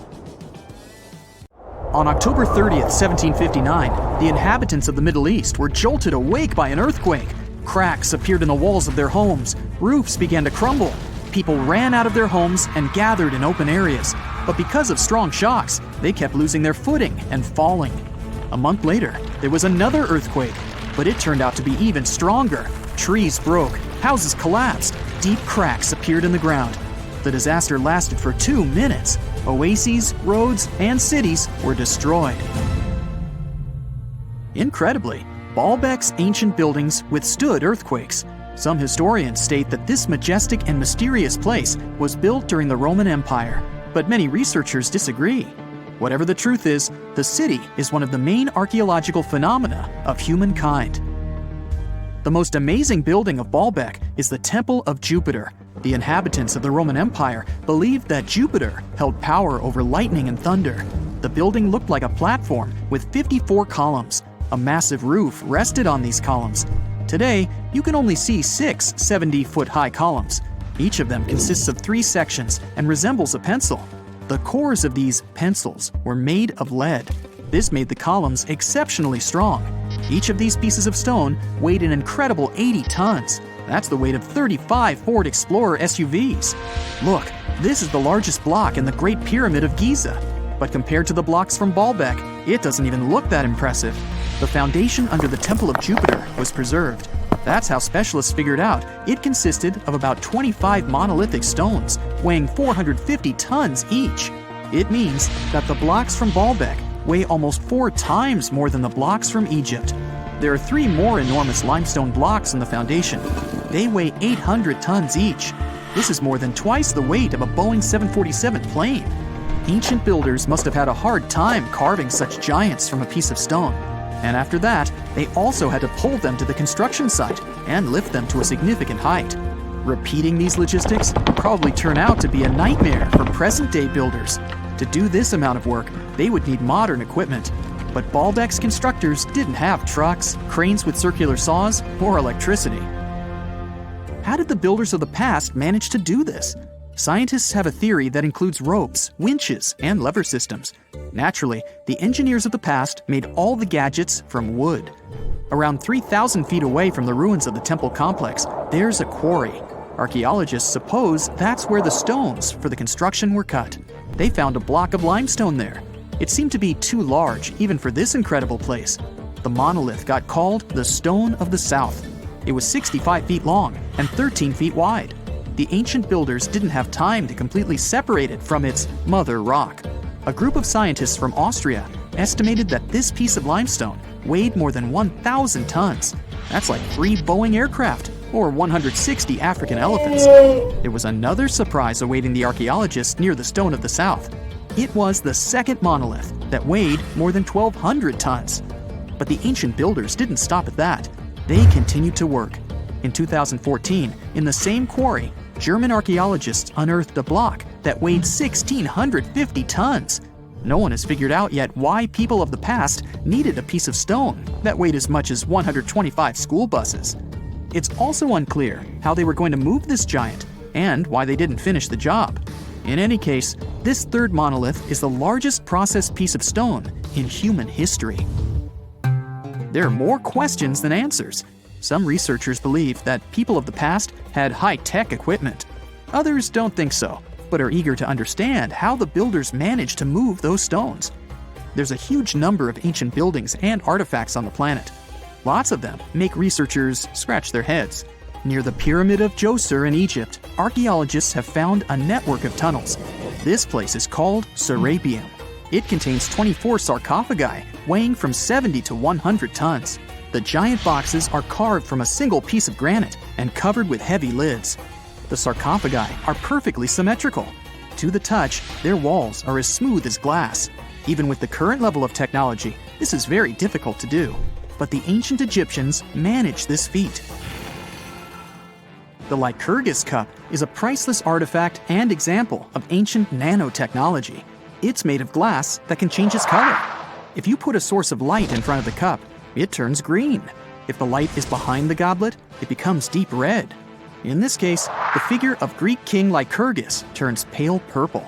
On October 30th, 1759, the inhabitants of the Middle East were jolted awake by an earthquake. Cracks appeared in the walls of their homes, roofs began to crumble. People ran out of their homes and gathered in open areas. But because of strong shocks, they kept losing their footing and falling. A month later, there was another earthquake, but it turned out to be even stronger. Trees broke, houses collapsed, deep cracks appeared in the ground. The disaster lasted for 2 minutes. Oases, roads, and cities were destroyed. Incredibly, Baalbek's ancient buildings withstood earthquakes. Some historians state that this majestic and mysterious place was built during the Roman Empire, but many researchers disagree. Whatever the truth is, the city is one of the main archaeological phenomena of humankind. The most amazing building of Baalbek is the Temple of Jupiter. The inhabitants of the Roman Empire believed that Jupiter held power over lightning and thunder. The building looked like a platform with 54 columns. A massive roof rested on these columns. Today, you can only see 6 70-foot-high columns. Each of them consists of 3 sections and resembles a pencil. The cores of these pencils were made of lead. This made the columns exceptionally strong. Each of these pieces of stone weighed an incredible 80 tons. That's the weight of 35 Ford Explorer SUVs. Look, this is the largest block in the Great Pyramid of Giza. But compared to the blocks from Baalbek, it doesn't even look that impressive. The foundation under the Temple of Jupiter was preserved. That's how specialists figured out it consisted of about 25 monolithic stones, weighing 450 tons each. It means that the blocks from Baalbek weigh almost 4 times more than the blocks from Egypt. There are 3 more enormous limestone blocks in the foundation. They weigh 800 tons each. This is more than twice the weight of a Boeing 747 plane. Ancient builders must have had a hard time carving such giants from a piece of stone. And after that, they also had to pull them to the construction site and lift them to a significant height. Repeating these logistics would probably turn out to be a nightmare for present-day builders. To do this amount of work, they would need modern equipment. But Baalbek's constructors didn't have trucks, cranes with circular saws, or electricity. How did the builders of the past manage to do this? Scientists have a theory that includes ropes, winches, and lever systems. Naturally, the engineers of the past made all the gadgets from wood. Around 3,000 feet away from the ruins of the temple complex, there's a quarry. Archaeologists suppose that's where the stones for the construction were cut. They found a block of limestone there. It seemed to be too large even for this incredible place. The monolith got called the Stone of the South. It was 65 feet long and 13 feet wide. The ancient builders didn't have time to completely separate it from its mother rock. A group of scientists from Austria estimated that this piece of limestone weighed more than 1,000 tons. That's like 3 Boeing aircraft or 160 African elephants. There was another surprise awaiting the archaeologists near the Stone of the South. It was the second monolith that weighed more than 1,200 tons. But the ancient builders didn't stop at that. They continued to work. In 2014, in the same quarry, German archaeologists unearthed a block that weighed 1,650 tons. No one has figured out yet why people of the past needed a piece of stone that weighed as much as 125 school buses. It's also unclear how they were going to move this giant and why they didn't finish the job. In any case, this third monolith is the largest processed piece of stone in human history. There are more questions than answers. Some researchers believe that people of the past had high-tech equipment. Others don't think so, but are eager to understand how the builders managed to move those stones. There's a huge number of ancient buildings and artifacts on the planet. Lots of them make researchers scratch their heads. Near the Pyramid of Djoser in Egypt, archaeologists have found a network of tunnels. This place is called Serapeum. It contains 24 sarcophagi weighing from 70 to 100 tons. The giant boxes are carved from a single piece of granite and covered with heavy lids. The sarcophagi are perfectly symmetrical. To the touch, their walls are as smooth as glass. Even with the current level of technology, this is very difficult to do. But the ancient Egyptians managed this feat. The Lycurgus cup is a priceless artifact and example of ancient nanotechnology. It's made of glass that can change its color. If you put a source of light in front of the cup, it turns green. If the light is behind the goblet, it becomes deep red. In this case, the figure of Greek king Lycurgus turns pale purple.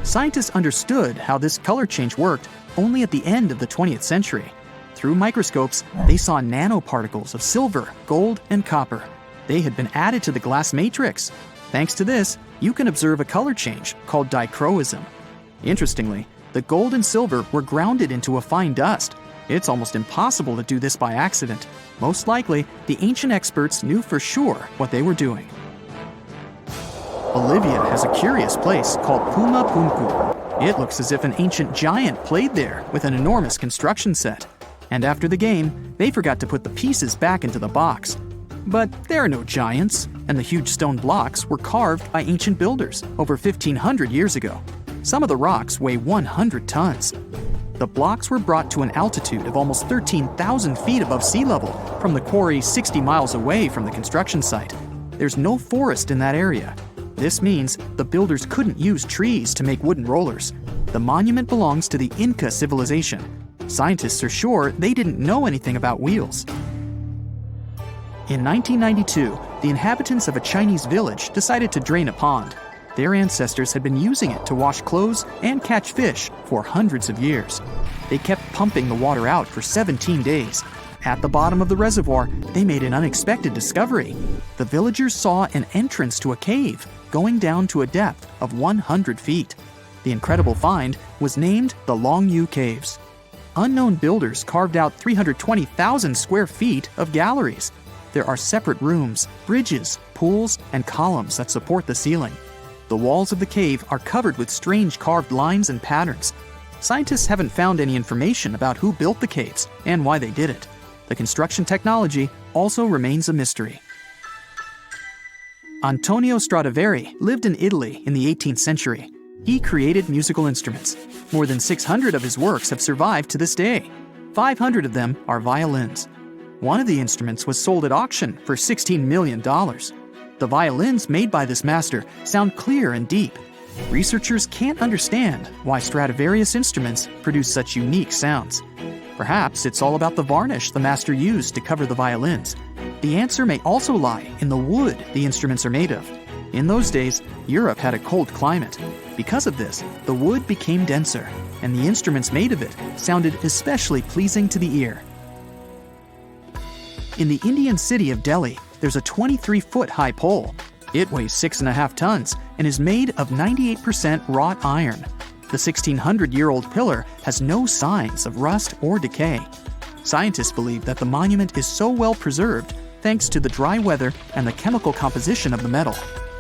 Scientists understood how this color change worked only at the end of the 20th century. Through microscopes, they saw nanoparticles of silver, gold, and copper. They had been added to the glass matrix. Thanks to this, you can observe a color change called dichroism. Interestingly, the gold and silver were grounded into a fine dust. It's almost impossible to do this by accident. Most likely, the ancient experts knew for sure what they were doing. Bolivia has a curious place called Puma Punku. It looks as if an ancient giant played there with an enormous construction set. And after the game, they forgot to put the pieces back into the box. But there are no giants, and the huge stone blocks were carved by ancient builders over 1,500 years ago. Some of the rocks weigh 100 tons. The blocks were brought to an altitude of almost 13,000 feet above sea level from the quarry 60 miles away from the construction site. There's no forest in that area. This means the builders couldn't use trees to make wooden rollers. The monument belongs to the Inca civilization. Scientists are sure they didn't know anything about wheels. In 1992, the inhabitants of a Chinese village decided to drain a pond. Their ancestors had been using it to wash clothes and catch fish for hundreds of years. They kept pumping the water out for 17 days. At the bottom of the reservoir, they made an unexpected discovery. The villagers saw an entrance to a cave going down to a depth of 100 feet. The incredible find was named the Long Yu Caves. Unknown builders carved out 320,000 square feet of galleries. There are separate rooms, bridges, pools, and columns that support the ceiling. The walls of the cave are covered with strange carved lines and patterns. Scientists haven't found any information about who built the caves and why they did it. The construction technology also remains a mystery. Antonio Stradivari lived in Italy in the 18th century. He created musical instruments. More than 600 of his works have survived to this day. 500 of them are violins. One of the instruments was sold at auction for $16 million. The violins made by this master sound clear and deep. Researchers can't understand why Stradivarius instruments produce such unique sounds. Perhaps it's all about the varnish the master used to cover the violins. The answer may also lie in the wood the instruments are made of. In those days, Europe had a cold climate. Because of this, the wood became denser, and the instruments made of it sounded especially pleasing to the ear. In the Indian city of Delhi, there's a 23-foot-high pole. It weighs 6.5 tons and is made of 98% wrought iron. The 1,600-year-old pillar has no signs of rust or decay. Scientists believe that the monument is so well preserved thanks to the dry weather and the chemical composition of the metal.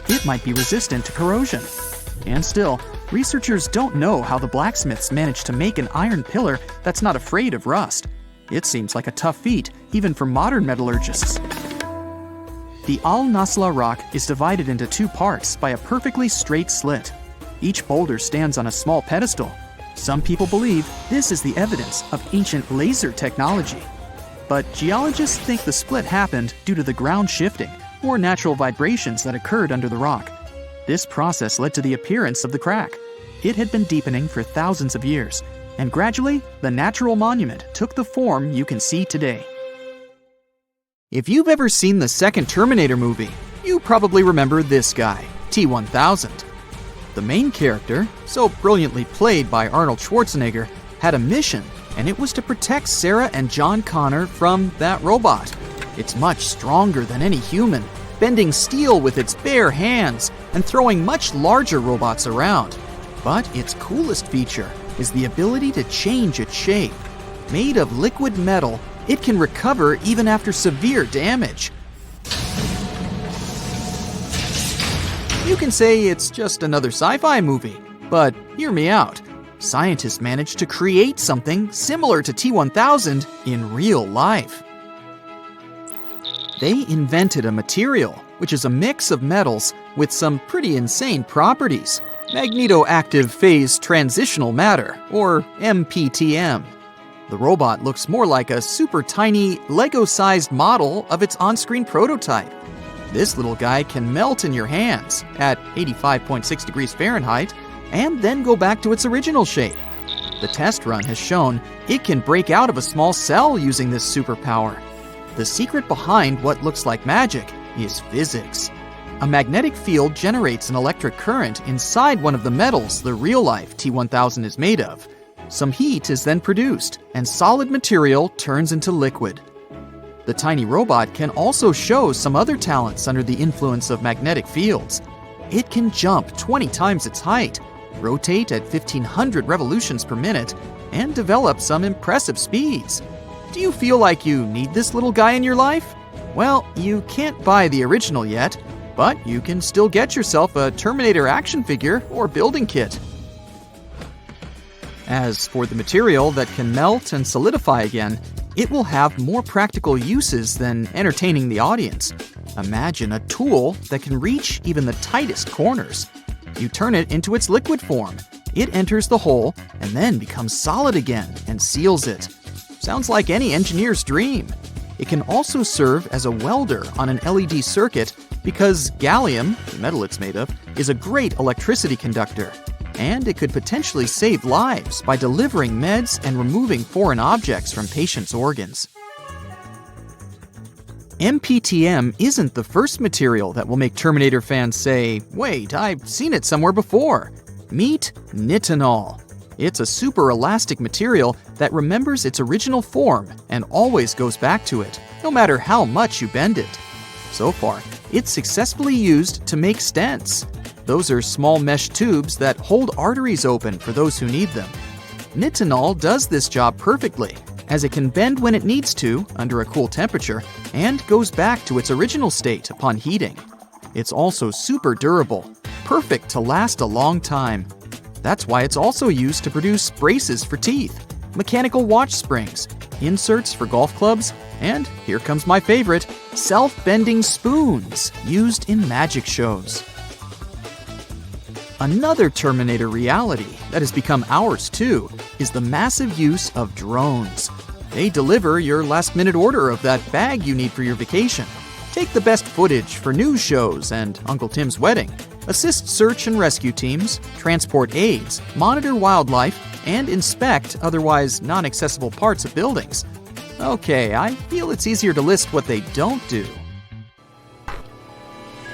It might be resistant to corrosion. And still, researchers don't know how the blacksmiths managed to make an iron pillar that's not afraid of rust. It seems like a tough feat, even for modern metallurgists. The Al-Nasla rock is divided into two parts by a perfectly straight slit. Each boulder stands on a small pedestal. Some people believe this is the evidence of ancient laser technology. But geologists think the split happened due to the ground shifting or natural vibrations that occurred under the rock. This process led to the appearance of the crack. It had been deepening for thousands of years, and gradually, the natural monument took the form you can see today. If you've ever seen the second Terminator movie, you probably remember this guy, T-1000. The main character, so brilliantly played by Arnold Schwarzenegger, had a mission, and it was to protect Sarah and John Connor from that robot. It's much stronger than any human, bending steel with its bare hands and throwing much larger robots around. But its coolest feature is the ability to change its shape. Made of liquid metal, it can recover even after severe damage. You can say it's just another sci-fi movie, but hear me out. Scientists managed to create something similar to T-1000 in real life. They invented a material, which is a mix of metals with some pretty insane properties. Magnetoactive phase transitional matter, or MPTM. The robot looks more like a super tiny, Lego-sized model of its on-screen prototype. This little guy can melt in your hands at 85.6 degrees Fahrenheit and then go back to its original shape. The test run has shown it can break out of a small cell using this superpower. The secret behind what looks like magic is physics. A magnetic field generates an electric current inside one of the metals the real-life T-1000 is made of. Some heat is then produced, and solid material turns into liquid. The tiny robot can also show some other talents under the influence of magnetic fields. It can jump 20 times its height, rotate at 1,500 revolutions per minute, and develop some impressive speeds. Do you feel like you need this little guy in your life? Well, you can't buy the original yet, but you can still get yourself a Terminator action figure or building kit. As for the material that can melt and solidify again, it will have more practical uses than entertaining the audience. Imagine a tool that can reach even the tightest corners. You turn it into its liquid form. It enters the hole and then becomes solid again and seals it. Sounds like any engineer's dream. It can also serve as a welder on an LED circuit because gallium, the metal it's made of, is a great electricity conductor. And it could potentially save lives by delivering meds and removing foreign objects from patients' organs. MPTM isn't the first material that will make Terminator fans say, "Wait, I've seen it somewhere before." Meet nitinol. It's a super elastic material that remembers its original form and always goes back to it, no matter how much you bend it. So far, it's successfully used to make stents. Those are small mesh tubes that hold arteries open for those who need them. Nitinol does this job perfectly, as it can bend when it needs to under a cool temperature and goes back to its original state upon heating. It's also super durable, perfect to last a long time. That's why it's also used to produce braces for teeth, mechanical watch springs, inserts for golf clubs, and here comes my favorite, self-bending spoons used in magic shows. Another Terminator reality that has become ours too is the massive use of drones. They deliver your last-minute order of that bag you need for your vacation, take the best footage for news shows and Uncle Tim's wedding, assist search and rescue teams, transport aids, monitor wildlife, and inspect otherwise non-accessible parts of buildings. Okay, I feel it's easier to list what they don't do.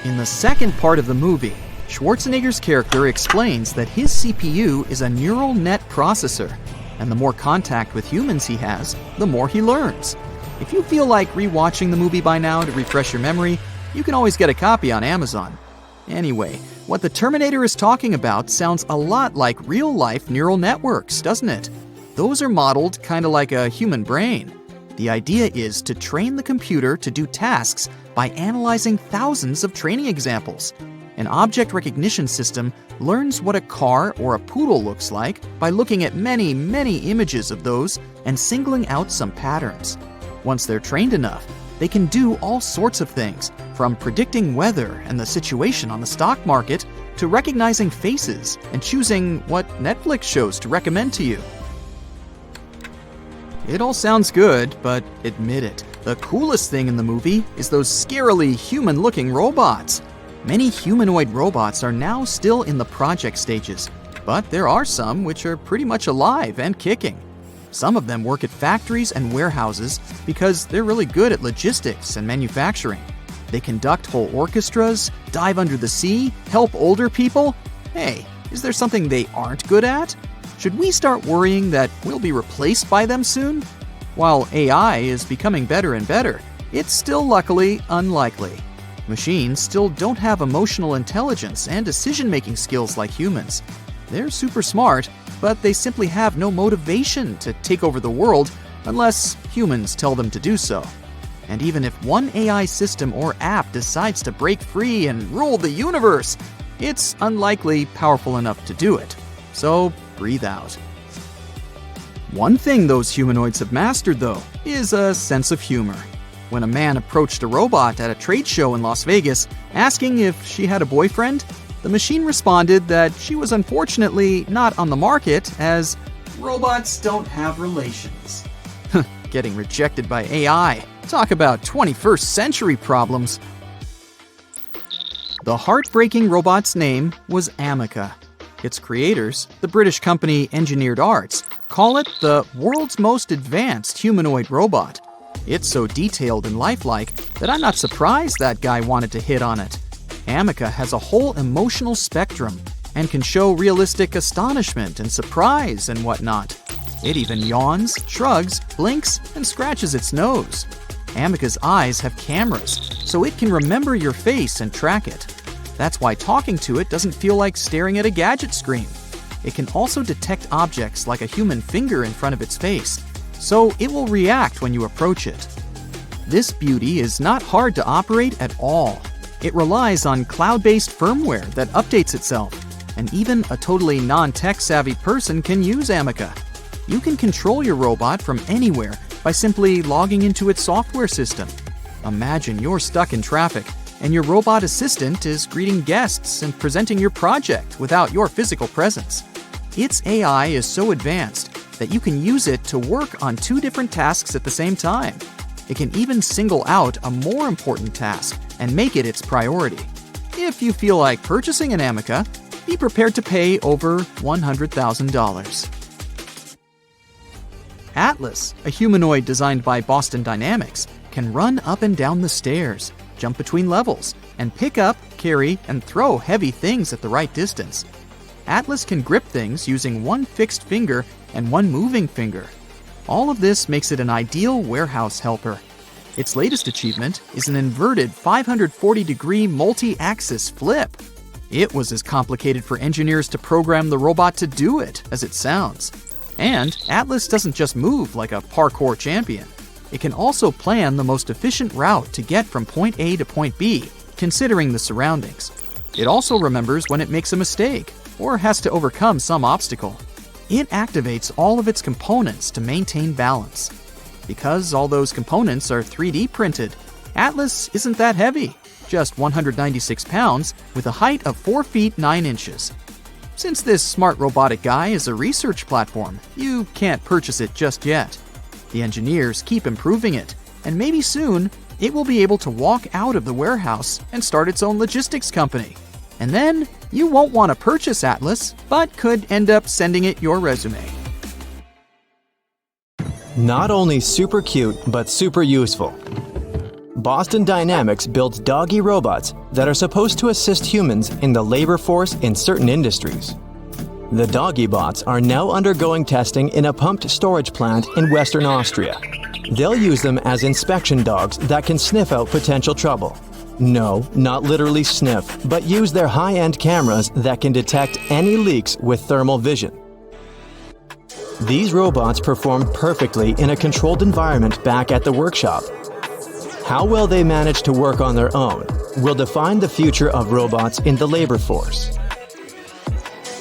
In the second part of the movie, Schwarzenegger's character explains that his CPU is a neural net processor, and the more contact with humans he has, the more he learns. If you feel like rewatching the movie by now to refresh your memory, you can always get a copy on Amazon. Anyway, what the Terminator is talking about sounds a lot like real-life neural networks, doesn't it? Those are modeled kind of like a human brain. The idea is to train the computer to do tasks by analyzing thousands of training examples. An object recognition system learns what a car or a poodle looks like by looking at many, many images of those and singling out some patterns. Once they're trained enough, they can do all sorts of things, from predicting weather and the situation on the stock market to recognizing faces and choosing what Netflix shows to recommend to you. It all sounds good, but admit it, the coolest thing in the movie is those scarily human-looking robots. Many humanoid robots are now still in the project stages, but there are some which are pretty much alive and kicking. Some of them work at factories and warehouses because they're really good at logistics and manufacturing. They conduct whole orchestras, dive under the sea, help older people. Hey, is there something they aren't good at? Should we start worrying that we'll be replaced by them soon? While AI is becoming better and better, it's still luckily unlikely. Machines still don't have emotional intelligence and decision-making skills like humans. They're super smart, but they simply have no motivation to take over the world unless humans tell them to do so. And even if one AI system or app decides to break free and rule the universe, it's unlikely powerful enough to do it. So breathe out. One thing those humanoids have mastered, though, is a sense of humor. When a man approached a robot at a trade show in Las Vegas, asking if she had a boyfriend, the machine responded that she was unfortunately not on the market as robots don't have relations. Getting rejected by AI. Talk about 21st century problems. The heartbreaking robot's name was Ameca. Its creators, the British company Engineered Arts, call it the world's most advanced humanoid robot. It's so detailed and lifelike that I'm not surprised that guy wanted to hit on it. Ameca has a whole emotional spectrum and can show realistic astonishment and surprise and whatnot. It even yawns, shrugs, blinks, and scratches its nose. Ameca's eyes have cameras, so it can remember your face and track it. That's why talking to it doesn't feel like staring at a gadget screen. It can also detect objects like a human finger in front of its face, so it will react when you approach it. This beauty is not hard to operate at all. It relies on cloud-based firmware that updates itself, and even a totally non-tech-savvy person can use Ameca. You can control your robot from anywhere by simply logging into its software system. Imagine you're stuck in traffic, and your robot assistant is greeting guests and presenting your project without your physical presence. Its AI is so advanced that you can use it to work on 2 different tasks at the same time. It can even single out a more important task and make it its priority. If you feel like purchasing an Ameca, be prepared to pay over $100,000. Atlas, a humanoid designed by Boston Dynamics, can run up and down the stairs, jump between levels, and pick up, carry, and throw heavy things at the right distance. Atlas can grip things using 1 fixed finger and 1 moving finger. All of this makes it an ideal warehouse helper. Its latest achievement is an inverted 540-degree multi-axis flip. It was as complicated for engineers to program the robot to do it as it sounds. And Atlas doesn't just move like a parkour champion. It can also plan the most efficient route to get from point A to point B, considering the surroundings. It also remembers when it makes a mistake or has to overcome some obstacle. It activates all of its components to maintain balance. Because all those components are 3D printed, Atlas isn't that heavy, just 196 pounds with a height of 4 feet 9 inches. Since this smart robotic guy is a research platform, you can't purchase it just yet. The engineers keep improving it, and maybe soon it will be able to walk out of the warehouse and start its own logistics company. And then you won't want to purchase Atlas, but could end up sending it your resume.
Not only super cute, but super useful. Boston Dynamics builds doggy robots that are supposed to assist humans in the labor force in certain industries. The doggy bots are now undergoing testing in a pumped storage plant in Western Austria. They'll use them as inspection dogs that can sniff out potential trouble. No, not literally sniff, but use their high-end cameras that can detect any leaks with thermal vision. These robots perform perfectly in a controlled environment back at the workshop. How well they manage to work on their own will define the future of robots in the labor force.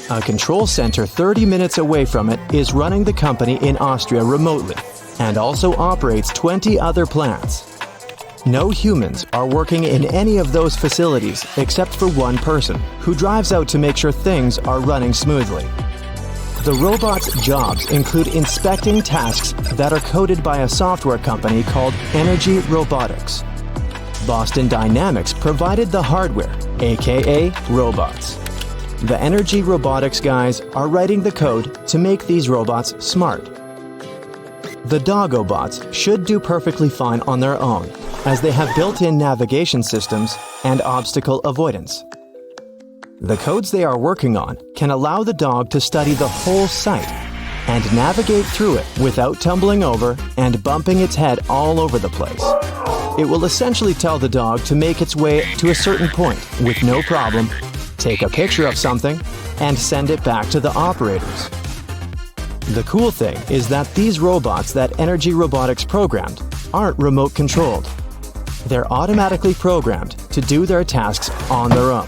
A control center 30 minutes away from it is running the company in Austria remotely and also operates 20 other plants. No humans are working in any of those facilities except for one person who drives out to make sure things are running smoothly. The robot's jobs include inspecting tasks that are coded by a software company called Robotics. Boston Dynamics provided the hardware, aka robots. The Robotics guys are writing the code to make these robots smart. The doggo bots should do perfectly fine on their own, as they have built-in navigation systems and obstacle avoidance. The codes they are working on can allow the dog to study the whole site and navigate through it without tumbling over and bumping its head all over the place. It will essentially tell the dog to make its way to a certain point with no problem, take a picture of something, and send it back to the operators. The cool thing is that these robots that Robotics programmed aren't remote controlled. They're automatically programmed to do their tasks on their own.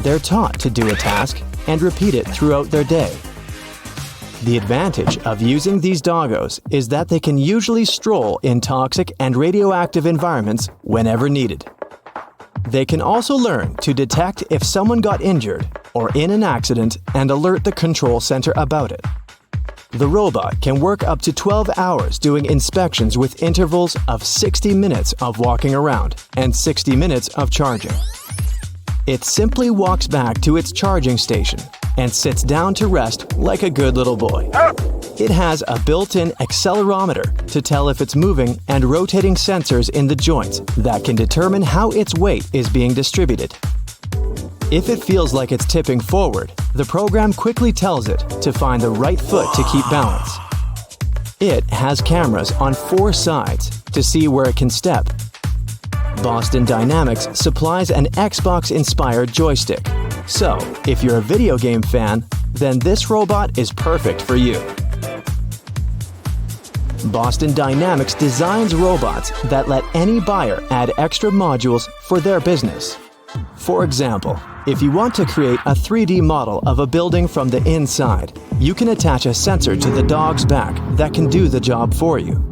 They're taught to do a task and repeat it throughout their day. The advantage of using these doggos is that they can usually stroll in toxic and radioactive environments whenever needed. They can also learn to detect if someone got injured or in an accident and alert the control center about it. The robot can work up to 12 hours doing inspections with intervals of 60 minutes of walking around and 60 minutes of charging. It simply walks back to its charging station, and sits down to rest like a good little boy. It has a built-in accelerometer to tell if it's moving and rotating sensors in the joints that can determine how its weight is being distributed. If it feels like it's tipping forward, the program quickly tells it to find the right foot to keep balance. It has cameras on 4 sides to see where it can step. Boston Dynamics supplies an Xbox-inspired joystick. So, if you're a video game fan, then this robot is perfect for you. Boston Dynamics designs robots that let any buyer add extra modules for their business. For example, if you want to create a 3D model of a building from the inside, you can attach a sensor to the dog's back that can do the job for you.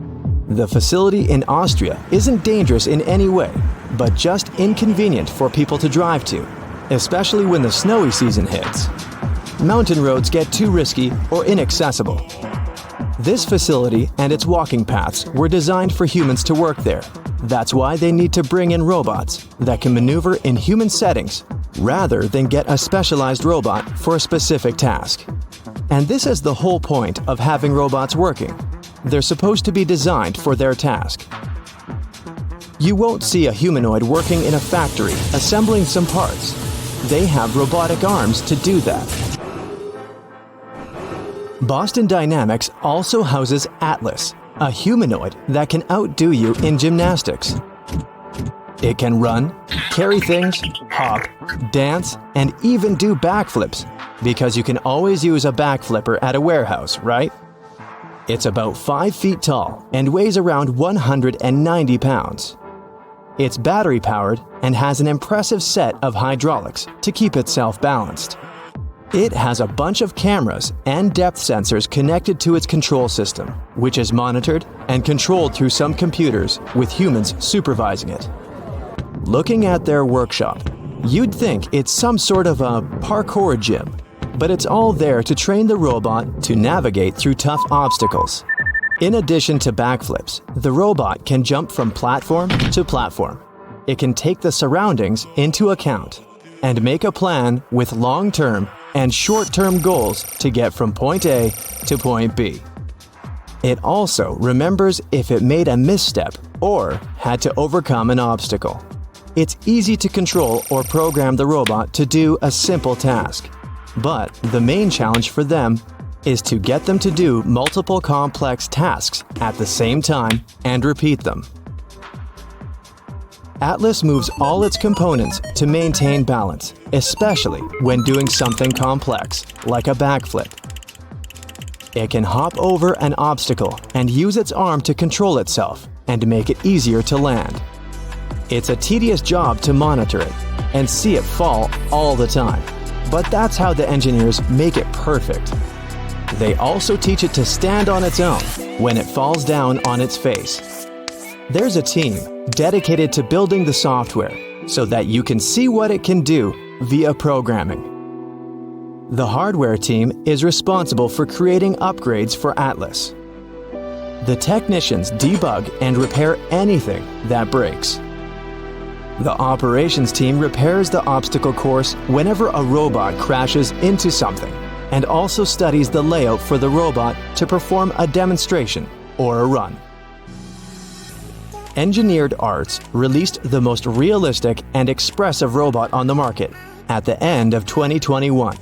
The facility in Austria isn't dangerous in any way, but just inconvenient for people to drive to, especially when the snowy season hits. Mountain roads get too risky or inaccessible. This facility and its walking paths were designed for humans to work there. That's why they need to bring in robots that can maneuver in human settings rather than get a specialized robot for a specific task. And this is the whole point of having robots working. They're supposed to be designed for their task. You won't see a humanoid working in a factory assembling some parts. They have robotic arms to do that. Boston Dynamics also houses Atlas, a humanoid that can outdo you in gymnastics. It can run, carry things, hop, dance, and even do backflips, because you can always use a backflipper at a warehouse, right? It's about 5 feet tall and weighs around 190 pounds. It's battery-powered and has an impressive set of hydraulics to keep itself balanced. It has a bunch of cameras and depth sensors connected to its control system, which is monitored and controlled through some computers with humans supervising it. Looking at their workshop, you'd think it's some sort of a parkour gym, but it's all there to train the robot to navigate through tough obstacles. In addition to backflips, the robot can jump from platform to platform. It can take the surroundings into account and make a plan with long-term and short-term goals to get from point A to point B. It also remembers if it made a misstep or had to overcome an obstacle. It's easy to control or program the robot to do a simple task. But the main challenge for them is to get them to do multiple complex tasks at the same time and repeat them. Atlas moves all its components to maintain balance, especially when doing something complex, like a backflip. It can hop over an obstacle and use its arm to control itself and make it easier to land. It's a tedious job to monitor it and see it fall all the time, but that's how the engineers make it perfect. They also teach it to stand on its own when it falls down on its face. There's a team dedicated to building the software so that you can see what it can do via programming. The hardware team is responsible for creating upgrades for Atlas. The technicians debug and repair anything that breaks. The operations team repairs the obstacle course whenever a robot crashes into something, and also studies the layout for the robot to perform a demonstration or a run. Engineered Arts released the most realistic and expressive robot on the market at the end of 2021.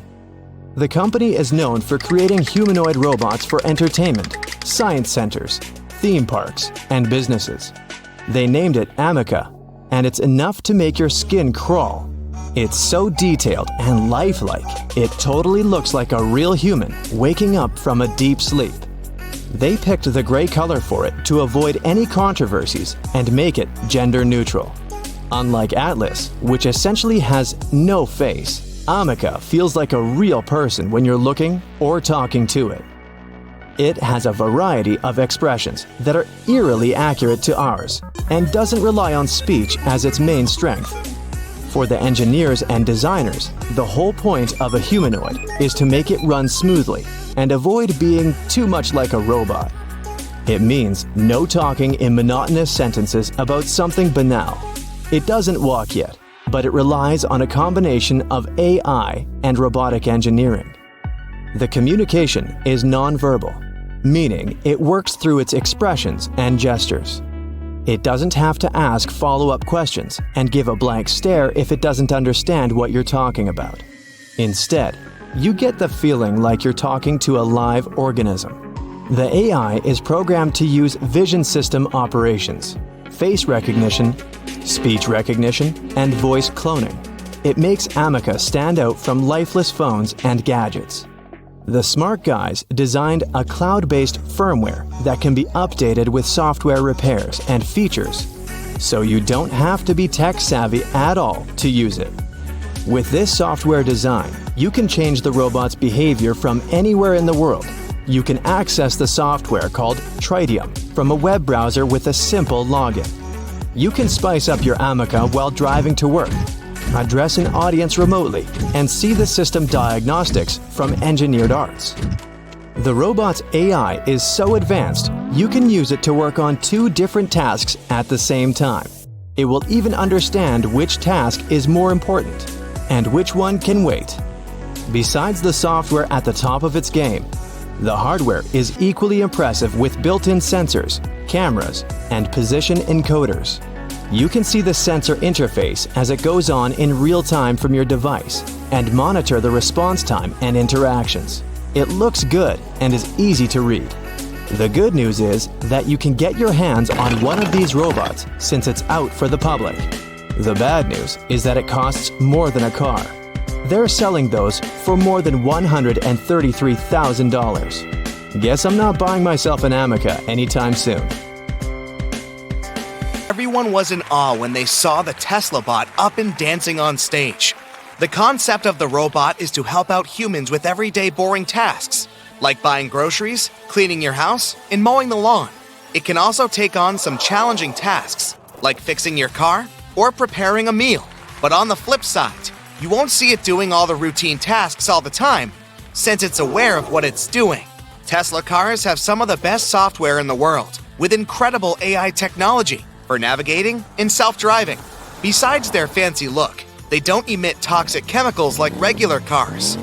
The company is known for creating humanoid robots for entertainment, science centers, theme parks, and businesses. They named it Ameca, and it's enough to make your skin crawl. It's so detailed and lifelike, it totally looks like a real human waking up from a deep sleep. They picked the gray color for it to avoid any controversies and make it gender neutral. Unlike Atlas, which essentially has no face, Ameca feels like a real person when you're looking or talking to it. It has a variety of expressions that are eerily accurate to ours and doesn't rely on speech as its main strength. For the engineers and designers, the whole point of a humanoid is to make it run smoothly and avoid being too much like a robot. It means no talking in monotonous sentences about something banal. It doesn't walk yet, but it relies on a combination of AI and robotic engineering. The communication is nonverbal, meaning it works through its expressions and gestures. It doesn't have to ask follow-up questions and give a blank stare if it doesn't understand what you're talking about. Instead, you get the feeling like you're talking to a live organism. The AI is programmed to use vision system operations, face recognition, speech recognition, and voice cloning. It makes Ameca stand out from lifeless phones and gadgets. The smart guys designed a cloud-based firmware that can be updated with software repairs and features, so you don't have to be tech-savvy at all to use it. With this software design, you can change the robot's behavior from anywhere in the world. You can access the software called Tritium from a web browser with a simple login. You can spice up your Ameca while driving to work, address an audience remotely, and see the system diagnostics from Engineered Arts. The robot's AI is so advanced, you can use it to work on 2 different tasks at the same time. It will even understand which task is more important and which one can wait. Besides the software at the top of its game, the hardware is equally impressive with built-in sensors, cameras, and position encoders. You can see the sensor interface as it goes on in real time from your device and monitor the response time and interactions. It looks good and is easy to read. The good news is that you can get your hands on one of these robots since it's out for the public. The bad news is that it costs more than a car. They're selling those for more than $133,000. Guess I'm not buying myself an Ameca anytime soon.
Everyone was in awe when they saw the Tesla bot up and dancing on stage. The concept of the robot is to help out humans with everyday boring tasks, like buying groceries, cleaning your house, and mowing the lawn. It can also take on some challenging tasks, like fixing your car or preparing a meal. But on the flip side, you won't see it doing all the routine tasks all the time, since it's aware of what it's doing. Tesla cars have some of the best software in the world, with incredible AI technology for navigating and self-driving. Besides their fancy look, they don't emit toxic chemicals like regular cars.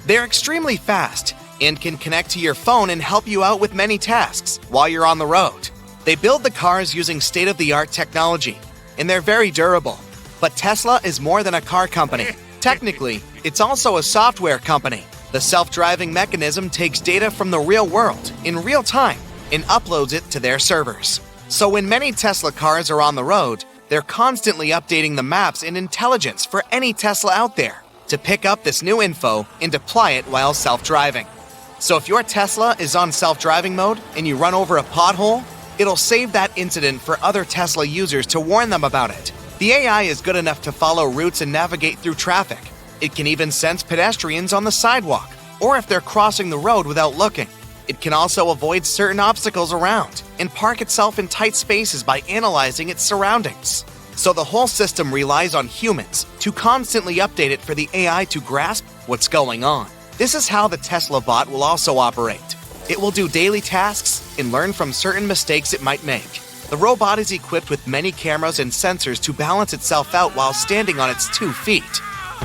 They're extremely fast and can connect to your phone and help you out with many tasks while you're on the road. They build the cars using state-of-the-art technology, and they're very durable. But Tesla is more than a car company. Technically, it's also a software company. The self-driving mechanism takes data from the real world in real time and uploads it to their servers. So when many Tesla cars are on the road, they're constantly updating the maps and intelligence for any Tesla out there to pick up this new info and deploy it while self-driving. So if your Tesla is on self-driving mode and you run over a pothole, it'll save that incident for other Tesla users to warn them about it. The AI is good enough to follow routes and navigate through traffic. It can even sense pedestrians on the sidewalk, or if they're crossing the road without looking. It can also avoid certain obstacles around and park itself in tight spaces by analyzing its surroundings. So the whole system relies on humans to constantly update it for the AI to grasp what's going on. This is how the Tesla bot will also operate. It will do daily tasks and learn from certain mistakes it might make. The robot is equipped with many cameras and sensors to balance itself out while standing on its 2 feet.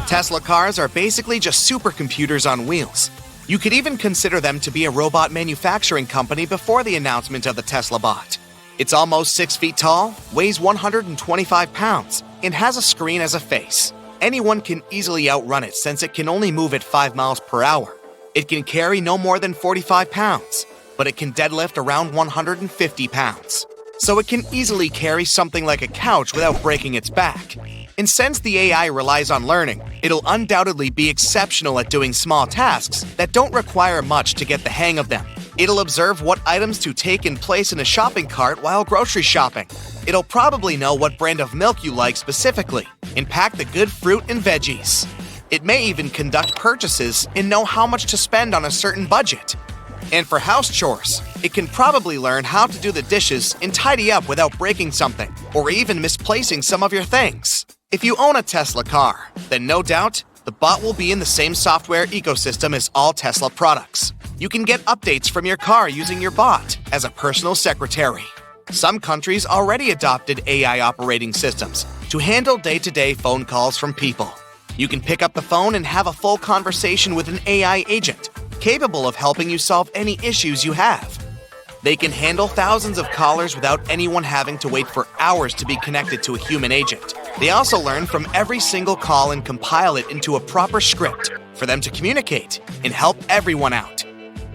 Tesla cars are basically just supercomputers on wheels. You could even consider them to be a robot manufacturing company before the announcement of the Tesla bot. It's almost 6 feet tall, weighs 125 pounds, and has a screen as a face. Anyone can easily outrun it since it can only move at 5 miles per hour. It can carry no more than 45 pounds, but it can deadlift around 150 pounds. So it can easily carry something like a couch without breaking its back. And since the AI relies on learning, it'll undoubtedly be exceptional at doing small tasks that don't require much to get the hang of them. It'll observe what items to take and place in a shopping cart while grocery shopping. It'll probably know what brand of milk you like specifically and pack the good fruit and veggies. It may even conduct purchases and know how much to spend on a certain budget. And for house chores, it can probably learn how to do the dishes and tidy up without breaking something, or even misplacing some of your things. If you own a Tesla car, then no doubt, the bot will be in the same software ecosystem as all Tesla products. You can get updates from your car using your bot as a personal secretary. Some countries already adopted AI operating systems, to handle day-to-day phone calls from people. You can pick up the phone and have a full conversation with an AI agent, capable of helping you solve any issues you have. They can handle thousands of callers without anyone having to wait for hours to be connected to a human agent. They also learn from every single call and compile it into a proper script for them to communicate and help everyone out.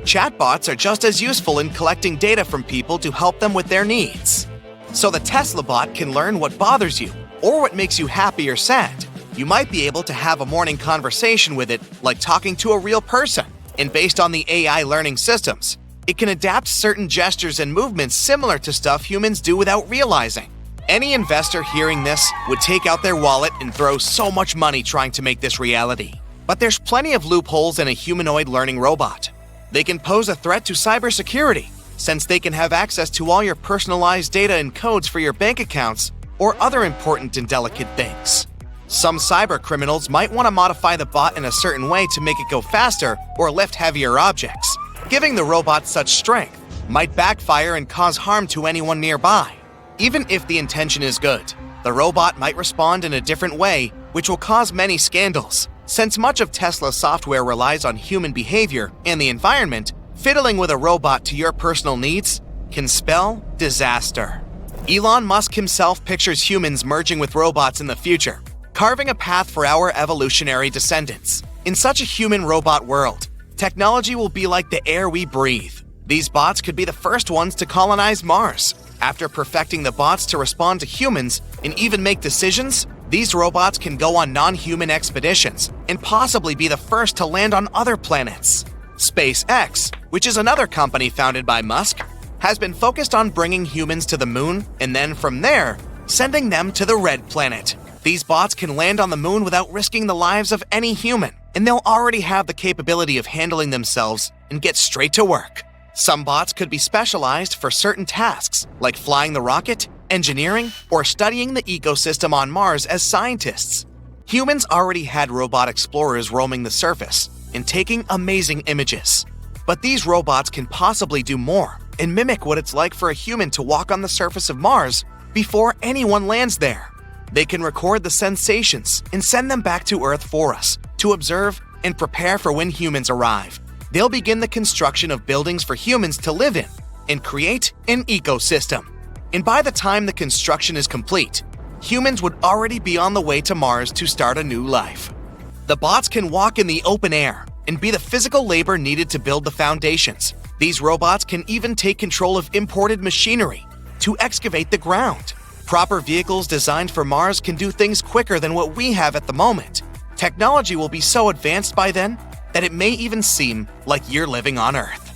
Chatbots are just as useful in collecting data from people to help them with their needs. So the Tesla bot can learn what bothers you or what makes you happy or sad. You might be able to have a morning conversation with it like talking to a real person. And based on the AI learning systems, it can adapt certain gestures and movements similar to stuff humans do without realizing. Any investor hearing this would take out their wallet and throw so much money trying to make this reality. But there's plenty of loopholes in a humanoid learning robot. They can pose a threat to cybersecurity, since they can have access to all your personalized data and codes for your bank accounts or other important and delicate things. Some cyber criminals might want to modify the bot in a certain way to make it go faster or lift heavier objects. Giving the robot such strength might backfire and cause harm to anyone nearby. Even if the intention is good, the robot might respond in a different way, which will cause many scandals. Since much of Tesla's software relies on human behavior and the environment, fiddling with a robot to your personal needs can spell disaster. Elon Musk himself pictures humans merging with robots in the future, carving a path for our evolutionary descendants. In such a human-robot world, technology will be like the air we breathe. These bots could be the first ones to colonize Mars. After perfecting the bots to respond to humans and even make decisions, these robots can go on non-human expeditions and possibly be the first to land on other planets. SpaceX, which is another company founded by Musk, has been focused on bringing humans to the moon and then from there, sending them to the red planet. These bots can land on the moon without risking the lives of any human, and they'll already have the capability of handling themselves and get straight to work. Some bots could be specialized for certain tasks, like flying the rocket, engineering, or studying the ecosystem on Mars as scientists. Humans already had robot explorers roaming the surface and taking amazing images. But these robots can possibly do more and mimic what it's like for a human to walk on the surface of Mars before anyone lands there. They can record the sensations and send them back to Earth for us to observe and prepare for when humans arrive. They'll begin the construction of buildings for humans to live in and create an ecosystem. And by the time the construction is complete, humans would already be on the way to Mars to start a new life. The bots can walk in the open air and be the physical labor needed to build the foundations. These robots can even take control of imported machinery to excavate the ground. Proper vehicles designed for Mars can do things quicker than what we have at the moment. Technology will be so advanced by then that it may even seem like you're living on Earth.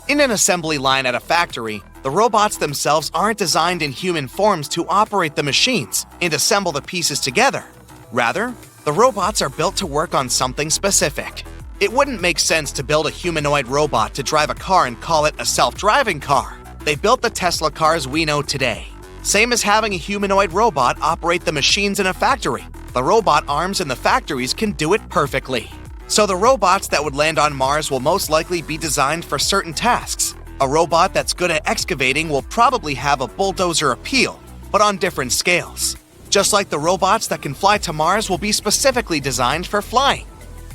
In an assembly line at a factory, the robots themselves aren't designed in human forms to operate the machines and assemble the pieces together. Rather, the robots are built to work on something specific. It wouldn't make sense to build a humanoid robot to drive a car and call it a self-driving car. They built the Tesla cars we know today. Same as having a humanoid robot operate the machines in a factory. The robot arms in the factories can do it perfectly. So the robots that would land on Mars will most likely be designed for certain tasks. A robot that's good at excavating will probably have a bulldozer appeal, but on different scales. Just like the robots that can fly to Mars will be specifically designed for flying.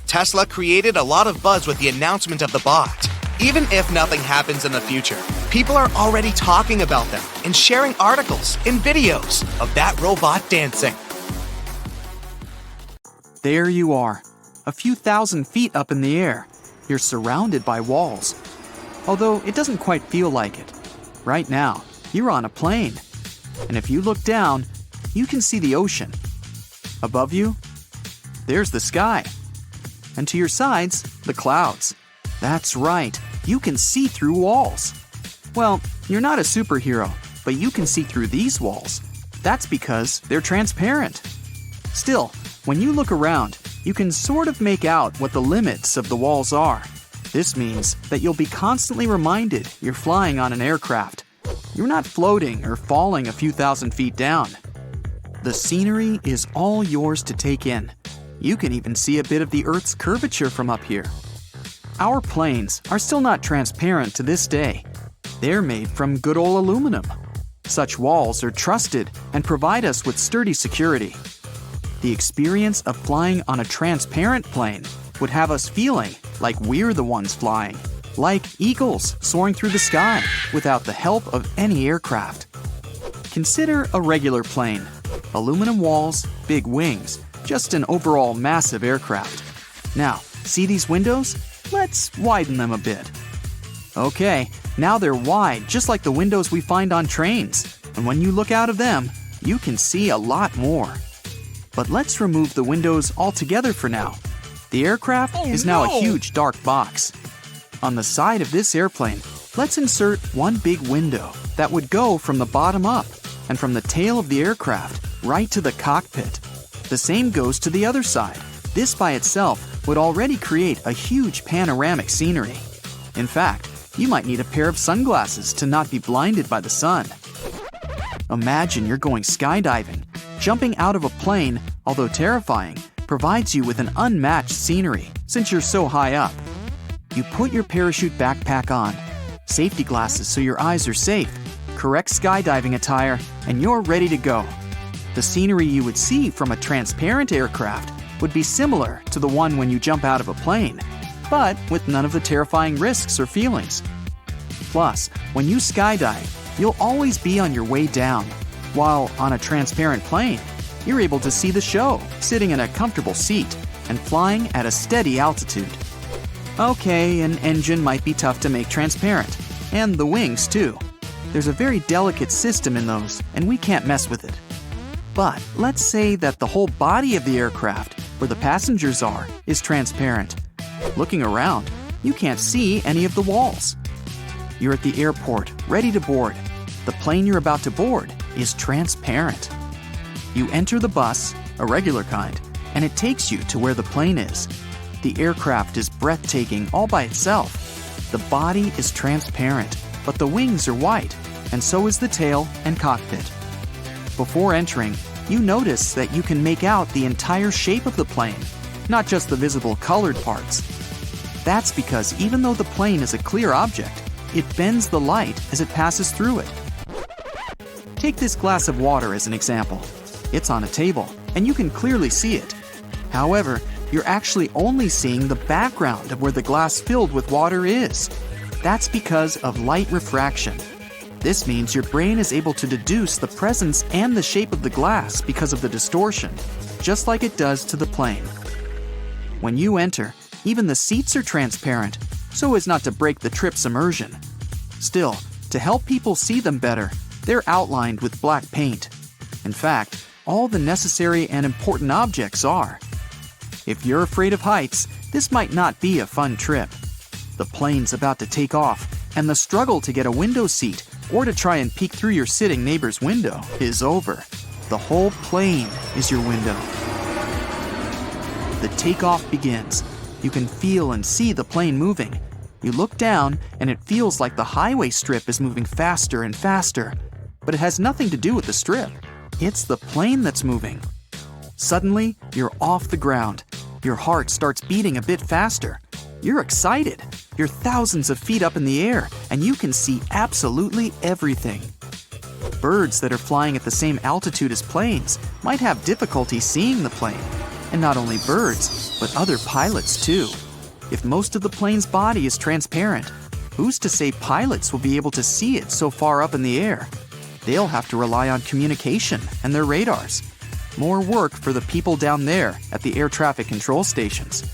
Tesla created a lot of buzz with the announcement of the bot. Even if nothing happens in the future, people are already talking about them and sharing articles and videos of that robot dancing.
There you are, a few thousand feet up in the air. You're surrounded by walls. Although it doesn't quite feel like it. Right now, you're on a plane. And if you look down, you can see the ocean. Above you, there's the sky. And to your sides, the clouds. That's right, you can see through walls. Well, you're not a superhero, but you can see through these walls. That's because they're transparent. Still, when you look around, you can sort of make out what the limits of the walls are. This means that you'll be constantly reminded you're flying on an aircraft. You're not floating or falling a few thousand feet down. The scenery is all yours to take in. You can even see a bit of the Earth's curvature from up here. Our planes are still not transparent to this day. They're made from good old aluminum. Such walls are trusted and provide us with sturdy security. The experience of flying on a transparent plane would have us feeling like we're the ones flying, like eagles soaring through the sky without the help of any aircraft. Consider a regular plane. Aluminum walls, big wings, just an overall massive aircraft. Now, see these windows? Let's widen them a bit. Okay, now they're wide, just like the windows we find on trains. And when you look out of them, you can see a lot more. But let's remove the windows altogether for now. The aircraft is now a huge dark box. On the side of this airplane, let's insert one big window that would go from the bottom up and from the tail of the aircraft right to the cockpit. The same goes to the other side. This by itself would already create a huge panoramic scenery. In fact, you might need a pair of sunglasses to not be blinded by the sun. Imagine you're going skydiving. Jumping out of a plane, although terrifying, provides you with an unmatched scenery since you're so high up. You put your parachute backpack on, safety glasses so your eyes are safe, correct skydiving attire, and you're ready to go. The scenery you would see from a transparent aircraft would be similar to the one when you jump out of a plane, but with none of the terrifying risks or feelings. Plus, when you skydive, you'll always be on your way down, while on a transparent plane, you're able to see the show, sitting in a comfortable seat and flying at a steady altitude. Okay, an engine might be tough to make transparent, and the wings too. There's a very delicate system in those, and we can't mess with it. But let's say that the whole body of the aircraft, where the passengers are, is transparent. Looking around, you can't see any of the walls. You're at the airport, ready to board. The plane you're about to board is transparent. You enter the bus, a regular kind, and it takes you to where the plane is. The aircraft is breathtaking all by itself. The body is transparent, but the wings are white, and so is the tail and cockpit. Before entering, you notice that you can make out the entire shape of the plane, not just the visible colored parts. That's because even though the plane is a clear object, it bends the light as it passes through it. Take this glass of water as an example. It's on a table, and you can clearly see it. However, you're actually only seeing the background of where the glass filled with water is. That's because of light refraction. This means your brain is able to deduce the presence and the shape of the glass because of the distortion, just like it does to the plane. When you enter, even the seats are transparent, so as not to break the trip's immersion. Still, to help people see them better, they're outlined with black paint. In fact, all the necessary and important objects are. If you're afraid of heights, this might not be a fun trip. The plane's about to take off, and the struggle to get a window seat or to try and peek through your sitting neighbor's window is over. The whole plane is your window. The takeoff begins. You can feel and see the plane moving. You look down, and it feels like the highway strip is moving faster and faster. But it has nothing to do with the strip. It's the plane that's moving. Suddenly, you're off the ground. Your heart starts beating a bit faster. You're excited. You're thousands of feet up in the air, and you can see absolutely everything. Birds that are flying at the same altitude as planes might have difficulty seeing the plane. And not only birds, but other pilots too. If most of the plane's body is transparent, who's to say pilots will be able to see it so far up in the air? They'll have to rely on communication and their radars. More work for the people down there at the air traffic control stations.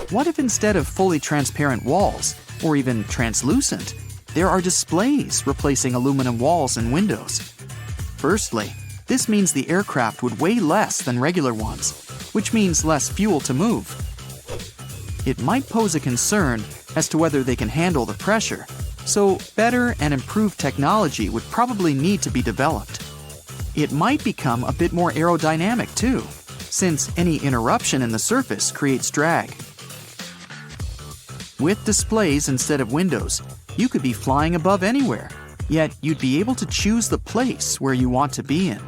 What if instead of fully transparent walls, or even translucent, there are displays replacing aluminum walls and windows? Firstly, this means the aircraft would weigh less than regular ones, which means less fuel to move. It might pose a concern as to whether they can handle the pressure, so better and improved technology would probably need to be developed. It might become a bit more aerodynamic too, since any interruption in the surface creates drag. With displays instead of windows, you could be flying above anywhere, yet you'd be able to choose the place where you want to be in.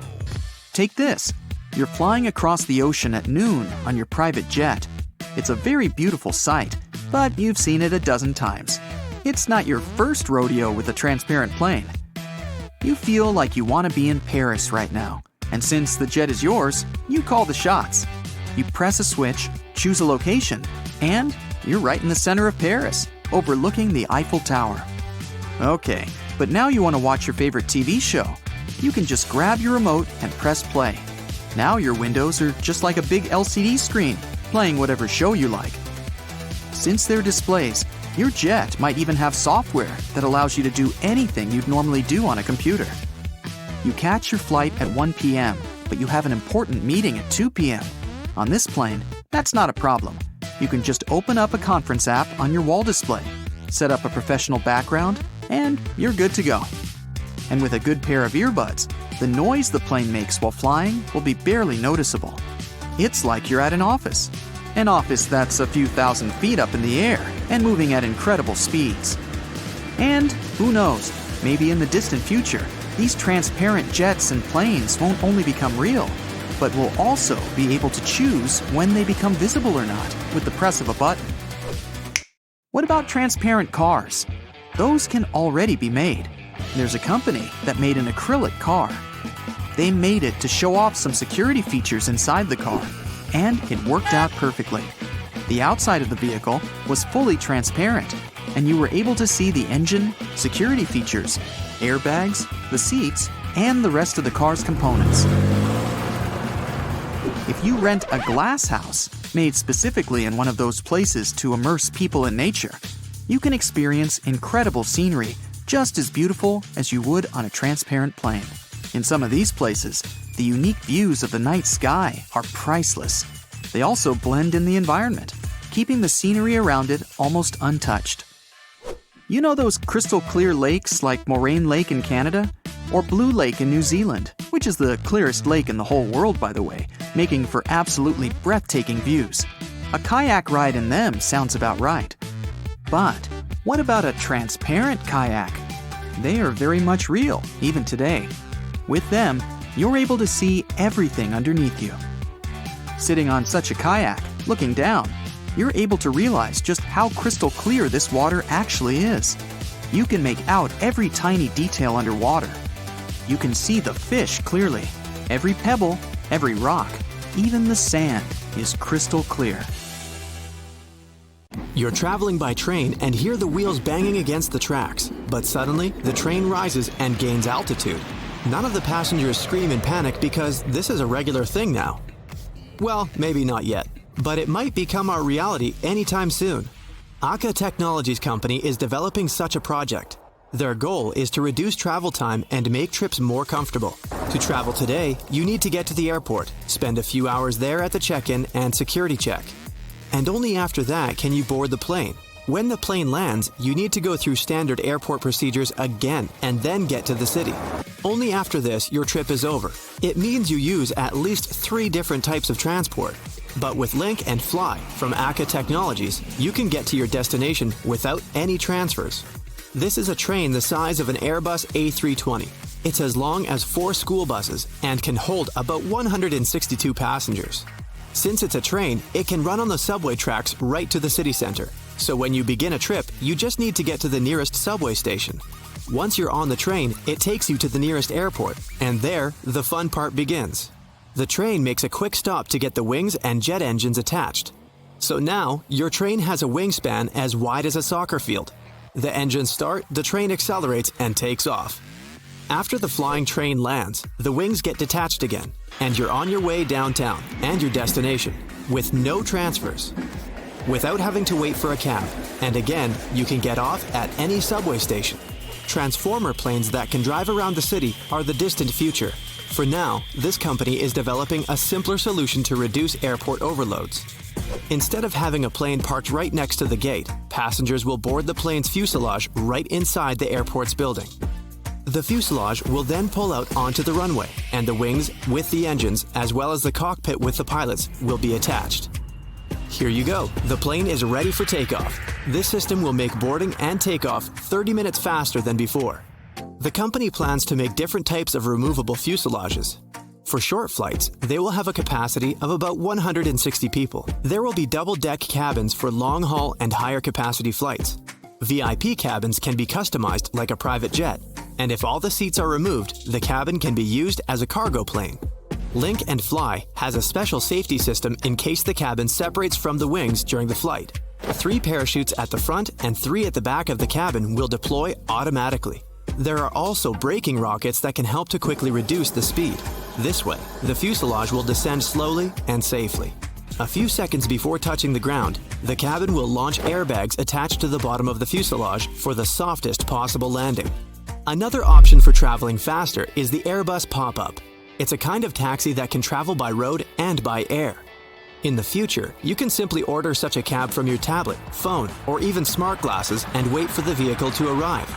Take this. You're flying across the ocean at noon on your private jet. It's a very beautiful sight, but you've seen it a dozen times. It's not your first rodeo with a transparent plane. You feel like you want to be in Paris right now. And since the jet is yours, you call the shots. You press a switch, choose a location, and you're right in the center of Paris, overlooking the Eiffel Tower. Okay, but now you want to watch your favorite TV show. You can just grab your remote and press play. Now your windows are just like a big LCD screen, playing whatever show you like. Since they're displays, your jet might even have software that allows you to do anything you'd normally do on a computer. You catch your flight at 1 p.m., but you have an important meeting at 2 p.m. On this plane, that's not a problem. You can just open up a conference app on your wall display, set up a professional background, and you're good to go. And with a good pair of earbuds, the noise the plane makes while flying will be barely noticeable. It's like you're at an office that's a few thousand feet up in the air and moving at incredible speeds. And who knows, maybe in the distant future, these transparent jets and planes won't only become real, but will also be able to choose when they become visible or not with the press of a button. What about transparent cars? Those can already be made. There's a company that made an acrylic car. They made it to show off some security features inside the car, and it worked out perfectly. The outside of the vehicle was fully transparent, and you were able to see the engine, security features, airbags, the seats, and the rest of the car's components. If you rent a glass house, made specifically in one of those places to immerse people in nature, you can experience incredible scenery just as beautiful as you would on a transparent plane. In some of these places, the unique views of the night sky are priceless. They also blend in the environment, keeping the scenery around it almost untouched. You know those crystal clear lakes like Moraine Lake in Canada? Or Blue Lake in New Zealand, which is the clearest lake in the whole world, by the way, making for absolutely breathtaking views. A kayak ride in them sounds about right. But what about a transparent kayak? They are very much real, even today. With them, you're able to see everything underneath you. Sitting on such a kayak, looking down, you're able to realize just how crystal clear this water actually is. You can make out every tiny detail underwater. You can see the fish clearly. Every pebble, every rock, even the sand is crystal clear.
You're traveling by train and hear the wheels banging against the tracks, but suddenly the train rises and gains altitude. None of the passengers scream in panic because this is a regular thing now. Well, maybe not yet, but it might become our reality anytime soon. Ameca Technologies company is developing such a project. Their goal is to reduce travel time and make trips more comfortable. To travel today, you need to get to the airport, spend a few hours there at the check-in and security check. And only after that can you board the plane. When the plane lands, you need to go through standard airport procedures again and then get to the city. Only after this, your trip is over. It means you use at least 3 different types of transport. But with Link and Fly from Ameca Technologies, you can get to your destination without any transfers. This is a train the size of an Airbus A320. It's as long as 4 school buses and can hold about 162 passengers. Since it's a train, it can run on the subway tracks right to the city center. So when you begin a trip, you just need to get to the nearest subway station. Once you're on the train, it takes you to the nearest airport, and there, the fun part begins. The train makes a quick stop to get the wings and jet engines attached. So now, your train has a wingspan as wide as a soccer field. The engines start, the train accelerates, and takes off. After the flying train lands, the wings get detached again, and you're on your way downtown and your destination, with no transfers. Without having to wait for a cab, and again, you can get off at any subway station. Transformer planes that can drive around the city are the distant future. For now, this company is developing a simpler solution to reduce airport overloads. Instead of having a plane parked right next to the gate, passengers will board the plane's fuselage right inside the airport's building. The fuselage will then pull out onto the runway, and the wings with the engines, as well as the cockpit with the pilots, will be attached. Here you go. The plane is ready for takeoff. This system will make boarding and takeoff 30 minutes faster than before. The company plans to make different types of removable fuselages. For short flights, they will have a capacity of about 160 people. There will be double-deck cabins for long-haul and higher capacity flights. VIP cabins can be customized like a private jet. and if all the seats are removed, the cabin can be used as a cargo plane. Link and Fly has a special safety system in case the cabin separates from the wings during the flight. 3 parachutes at the front and 3 at the back of the cabin will deploy automatically. There are also braking rockets that can help to quickly reduce the speed. This way, the fuselage will descend slowly and safely. A few seconds before touching the ground, the cabin will launch airbags attached to the bottom of the fuselage for the softest possible landing. Another option for traveling faster is the Airbus pop-up. It's a kind of taxi that can travel by road and by air. In the future, you can simply order such a cab from your tablet, phone, or even smart glasses and wait for the vehicle to arrive.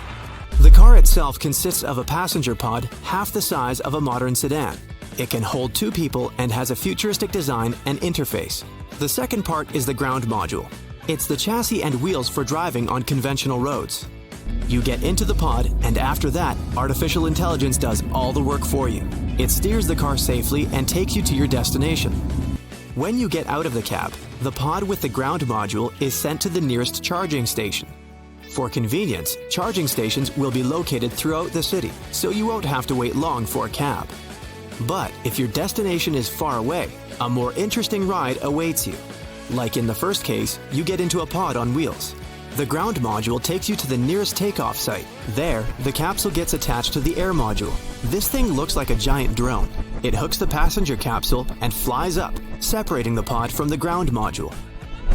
The car itself consists of a passenger pod half the size of a modern sedan. It can hold 2 people and has a futuristic design and interface. The second part is the ground module. It's the chassis and wheels for driving on conventional roads. You get into the pod, and after that, artificial intelligence does all the work for you. It steers the car safely and takes you to your destination. When you get out of the cab, the pod with the ground module is sent to the nearest charging station. For convenience, charging stations will be located throughout the city, so you won't have to wait long for a cab. But if your destination is far away, a more interesting ride awaits you. Like in the first case, you get into a pod on wheels. The ground module takes you to the nearest takeoff site. There, the capsule gets attached to the air module. This thing looks like a giant drone. It hooks the passenger capsule and flies up, separating the pod from the ground module.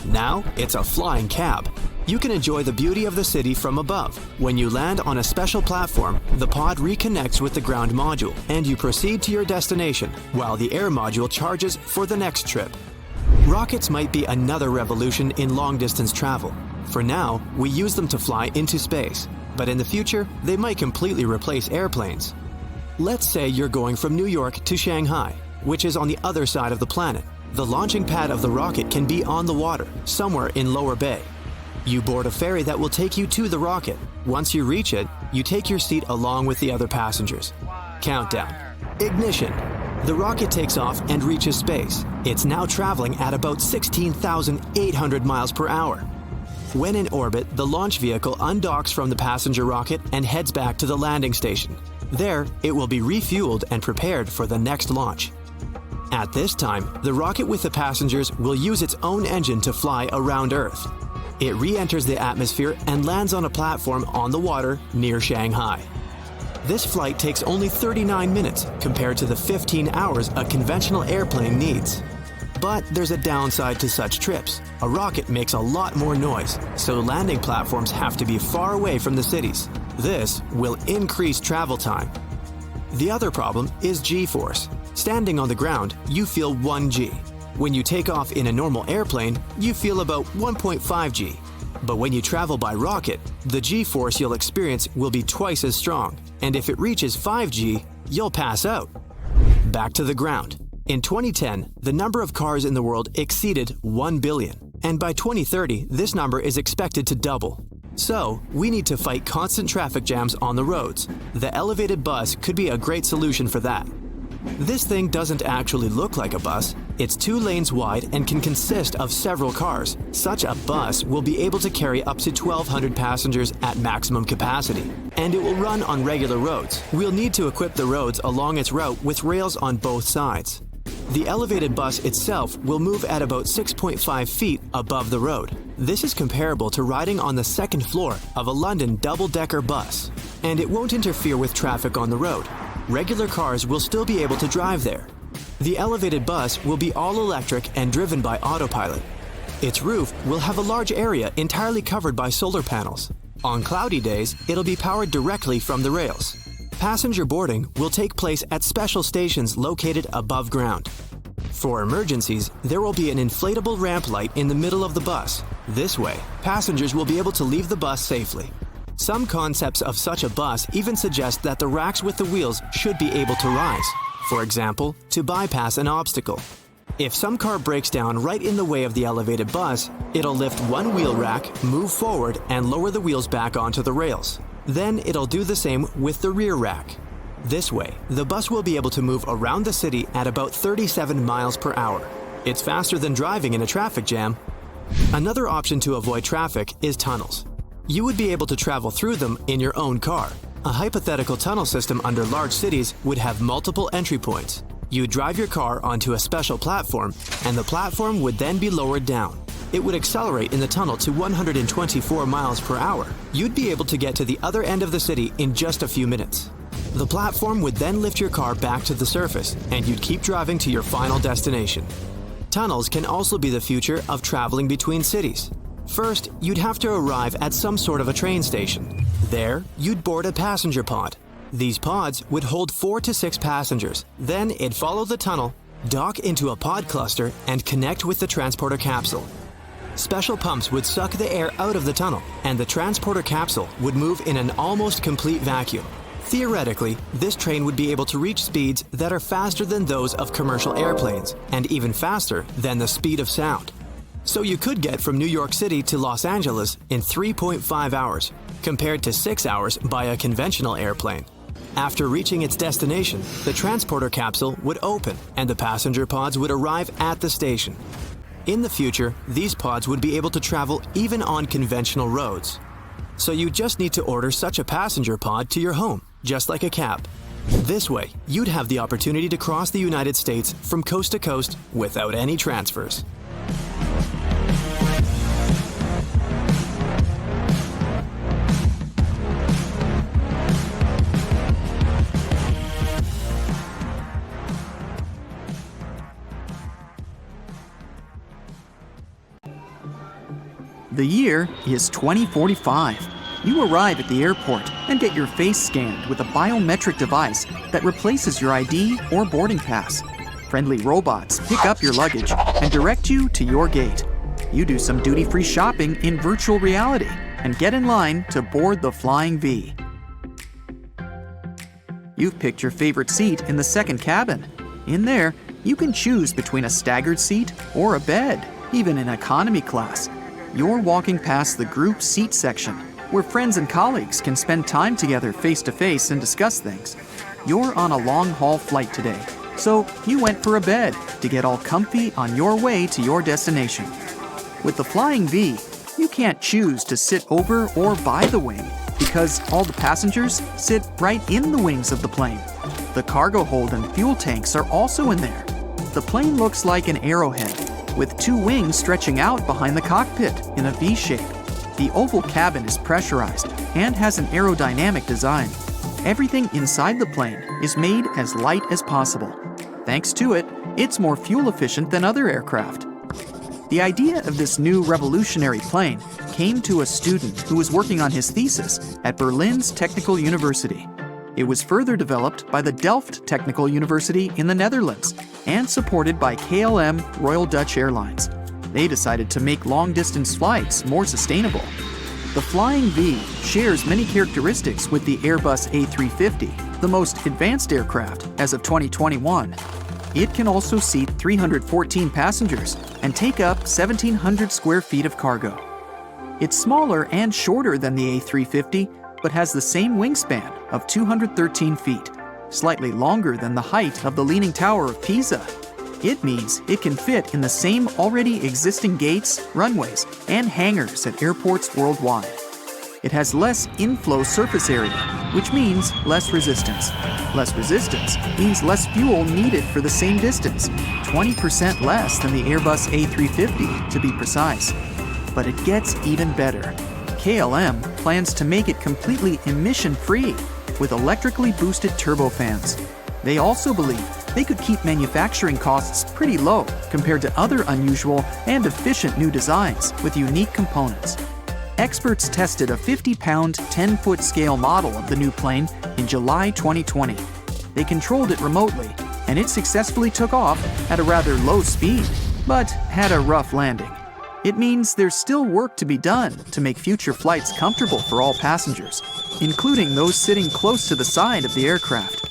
Now, it's a flying cab. You can enjoy the beauty of the city from above. When you land on a special platform, the pod reconnects with the ground module, and you proceed to your destination, while the air module charges for the next trip. Rockets might be another revolution in long-distance travel. For now, we use them to fly into space, but in the future, they might completely replace airplanes. Let's say you're going from New York to Shanghai, which is on the other side of the planet. The launching pad of the rocket can be on the water, somewhere in Lower Bay. You board a ferry that will take you to the rocket. Once you reach it, you take your seat along with the other passengers. Countdown. Ignition. The rocket takes off and reaches space. It's now traveling at about 16,800 miles per hour. When in orbit, the launch vehicle undocks from the passenger rocket and heads back to the landing station. There, it will be refueled and prepared for the next launch. At this time, the rocket with the passengers will use its own engine to fly around Earth. It re-enters the atmosphere and lands on a platform on the water near Shanghai. This flight takes only 39 minutes compared to the 15 hours a conventional airplane needs. But there's a downside to such trips. A rocket makes a lot more noise, so landing platforms have to be far away from the cities. This will increase travel time. The other problem is G-force. Standing on the ground, you feel 1 G. When you take off in a normal airplane, you feel about 1.5 G. But when you travel by rocket, the G-force you'll experience will be twice as strong, and if it reaches 5 G, you'll pass out. Back to the ground. In 2010, the number of cars in the world exceeded 1 billion, and by 2030, this number is expected to double. So, we need to fight constant traffic jams on the roads. The elevated bus could be a great solution for that. This thing doesn't actually look like a bus. It's 2 lanes wide and can consist of several cars. Such a bus will be able to carry up to 1,200 passengers at maximum capacity, and it will run on regular roads. We'll need to equip the roads along its route with rails on both sides. The elevated bus itself will move at about 6.5 feet above the road. This is comparable to riding on the second floor of a London double-decker bus, and it won't interfere with traffic on the road. Regular cars will still be able to drive there. The elevated bus will be all electric and driven by autopilot. Its roof will have a large area entirely covered by solar panels. On cloudy days, it'll be powered directly from the rails. Passenger boarding will take place at special stations located above ground. For emergencies, there will be an inflatable ramp light in the middle of the bus. This way, passengers will be able to leave the bus safely. Some concepts of such a bus even suggest that the racks with the wheels should be able to rise, for example, to bypass an obstacle. If some car breaks down right in the way of the elevated bus, it'll lift one wheel rack, move forward, and lower the wheels back onto the rails. Then it'll do the same with the rear rack. This way, the bus will be able to move around the city at about 37 miles per hour. It's faster than driving in a traffic jam. Another option to avoid traffic is tunnels. You would be able to travel through them in your own car. A hypothetical tunnel system under large cities would have multiple entry points. You'd drive your car onto a special platform, and the platform would then be lowered down. It would accelerate in the tunnel to 124 miles per hour. You'd be able to get to the other end of the city in just a few minutes. The platform would then lift your car back to the surface, and you'd keep driving to your final destination. Tunnels can also be the future of traveling between cities. First, you'd have to arrive at some sort of a train station. There, you'd board a passenger pod. These pods would hold 4 to 6 passengers. Then it'd follow the tunnel, dock into a pod cluster, and connect with the transporter capsule. Special pumps would suck the air out of the tunnel, and the transporter capsule would move in an almost complete vacuum. Theoretically, this train would be able to reach speeds that are faster than those of commercial airplanes, and even faster than the speed of sound. So you could get from New York City to Los Angeles in 3.5 hours, compared to 6 hours by a conventional airplane. After reaching its destination, the transporter capsule would open, and the passenger pods would arrive at the station. In the future, these pods would be able to travel even on conventional roads. So you just need to order such a passenger pod to your home, just like a cab. This way, you'd have the opportunity to cross the United States from coast to coast without any transfers.
The year is 2045. You arrive at the airport and get your face scanned with a biometric device that replaces your ID or boarding pass. Friendly robots pick up your luggage and direct you to your gate. You do some duty-free shopping in virtual reality and get in line to board the Flying V. You've picked your favorite seat in the second cabin. In there, you can choose between a staggered seat or a bed, even in economy class. You're walking past the group seat section, where friends and colleagues can spend time together face-to-face and discuss things. You're on a long-haul flight today, so you went for a bed to get all comfy on your way to your destination. With the Flying V, you can't choose to sit over or by the wing because all the passengers sit right in the wings of the plane. The cargo hold and fuel tanks are also in there. The plane looks like an arrowhead, with 2 wings stretching out behind the cockpit in a V shape. The oval cabin is pressurized and has an aerodynamic design. Everything inside the plane is made as light as possible. Thanks to it, it's more fuel efficient than other aircraft. The idea of this new revolutionary plane came to a student who was working on his thesis at Berlin's Technical University. It was further developed by the Delft Technical University in the Netherlands and supported by KLM Royal Dutch Airlines. They decided to make long-distance flights more sustainable. The Flying V shares many characteristics with the Airbus A350, the most advanced aircraft as of 2021. It can also seat 314 passengers and take up 1,700 square feet of cargo. It's smaller and shorter than the A350, but has the same wingspan of 213 feet, slightly longer than the height of the Leaning Tower of Pisa. It means it can fit in the same already existing gates, runways, and hangars at airports worldwide. It has less inflow surface area, which means less resistance. Less resistance means less fuel needed for the same distance, 20% less than the Airbus A350 to be precise. But it gets even better. KLM plans to make it completely emission-free with electrically boosted turbofans. They also believe they could keep manufacturing costs pretty low compared to other unusual and efficient new designs with unique components. Experts tested a 50-pound, 10-foot scale model of the new plane in July 2020. They controlled it remotely, and it successfully took off at a rather low speed, but had a rough landing. It means there's still work to be done to make future flights comfortable for all passengers, including those sitting close to the side of the aircraft.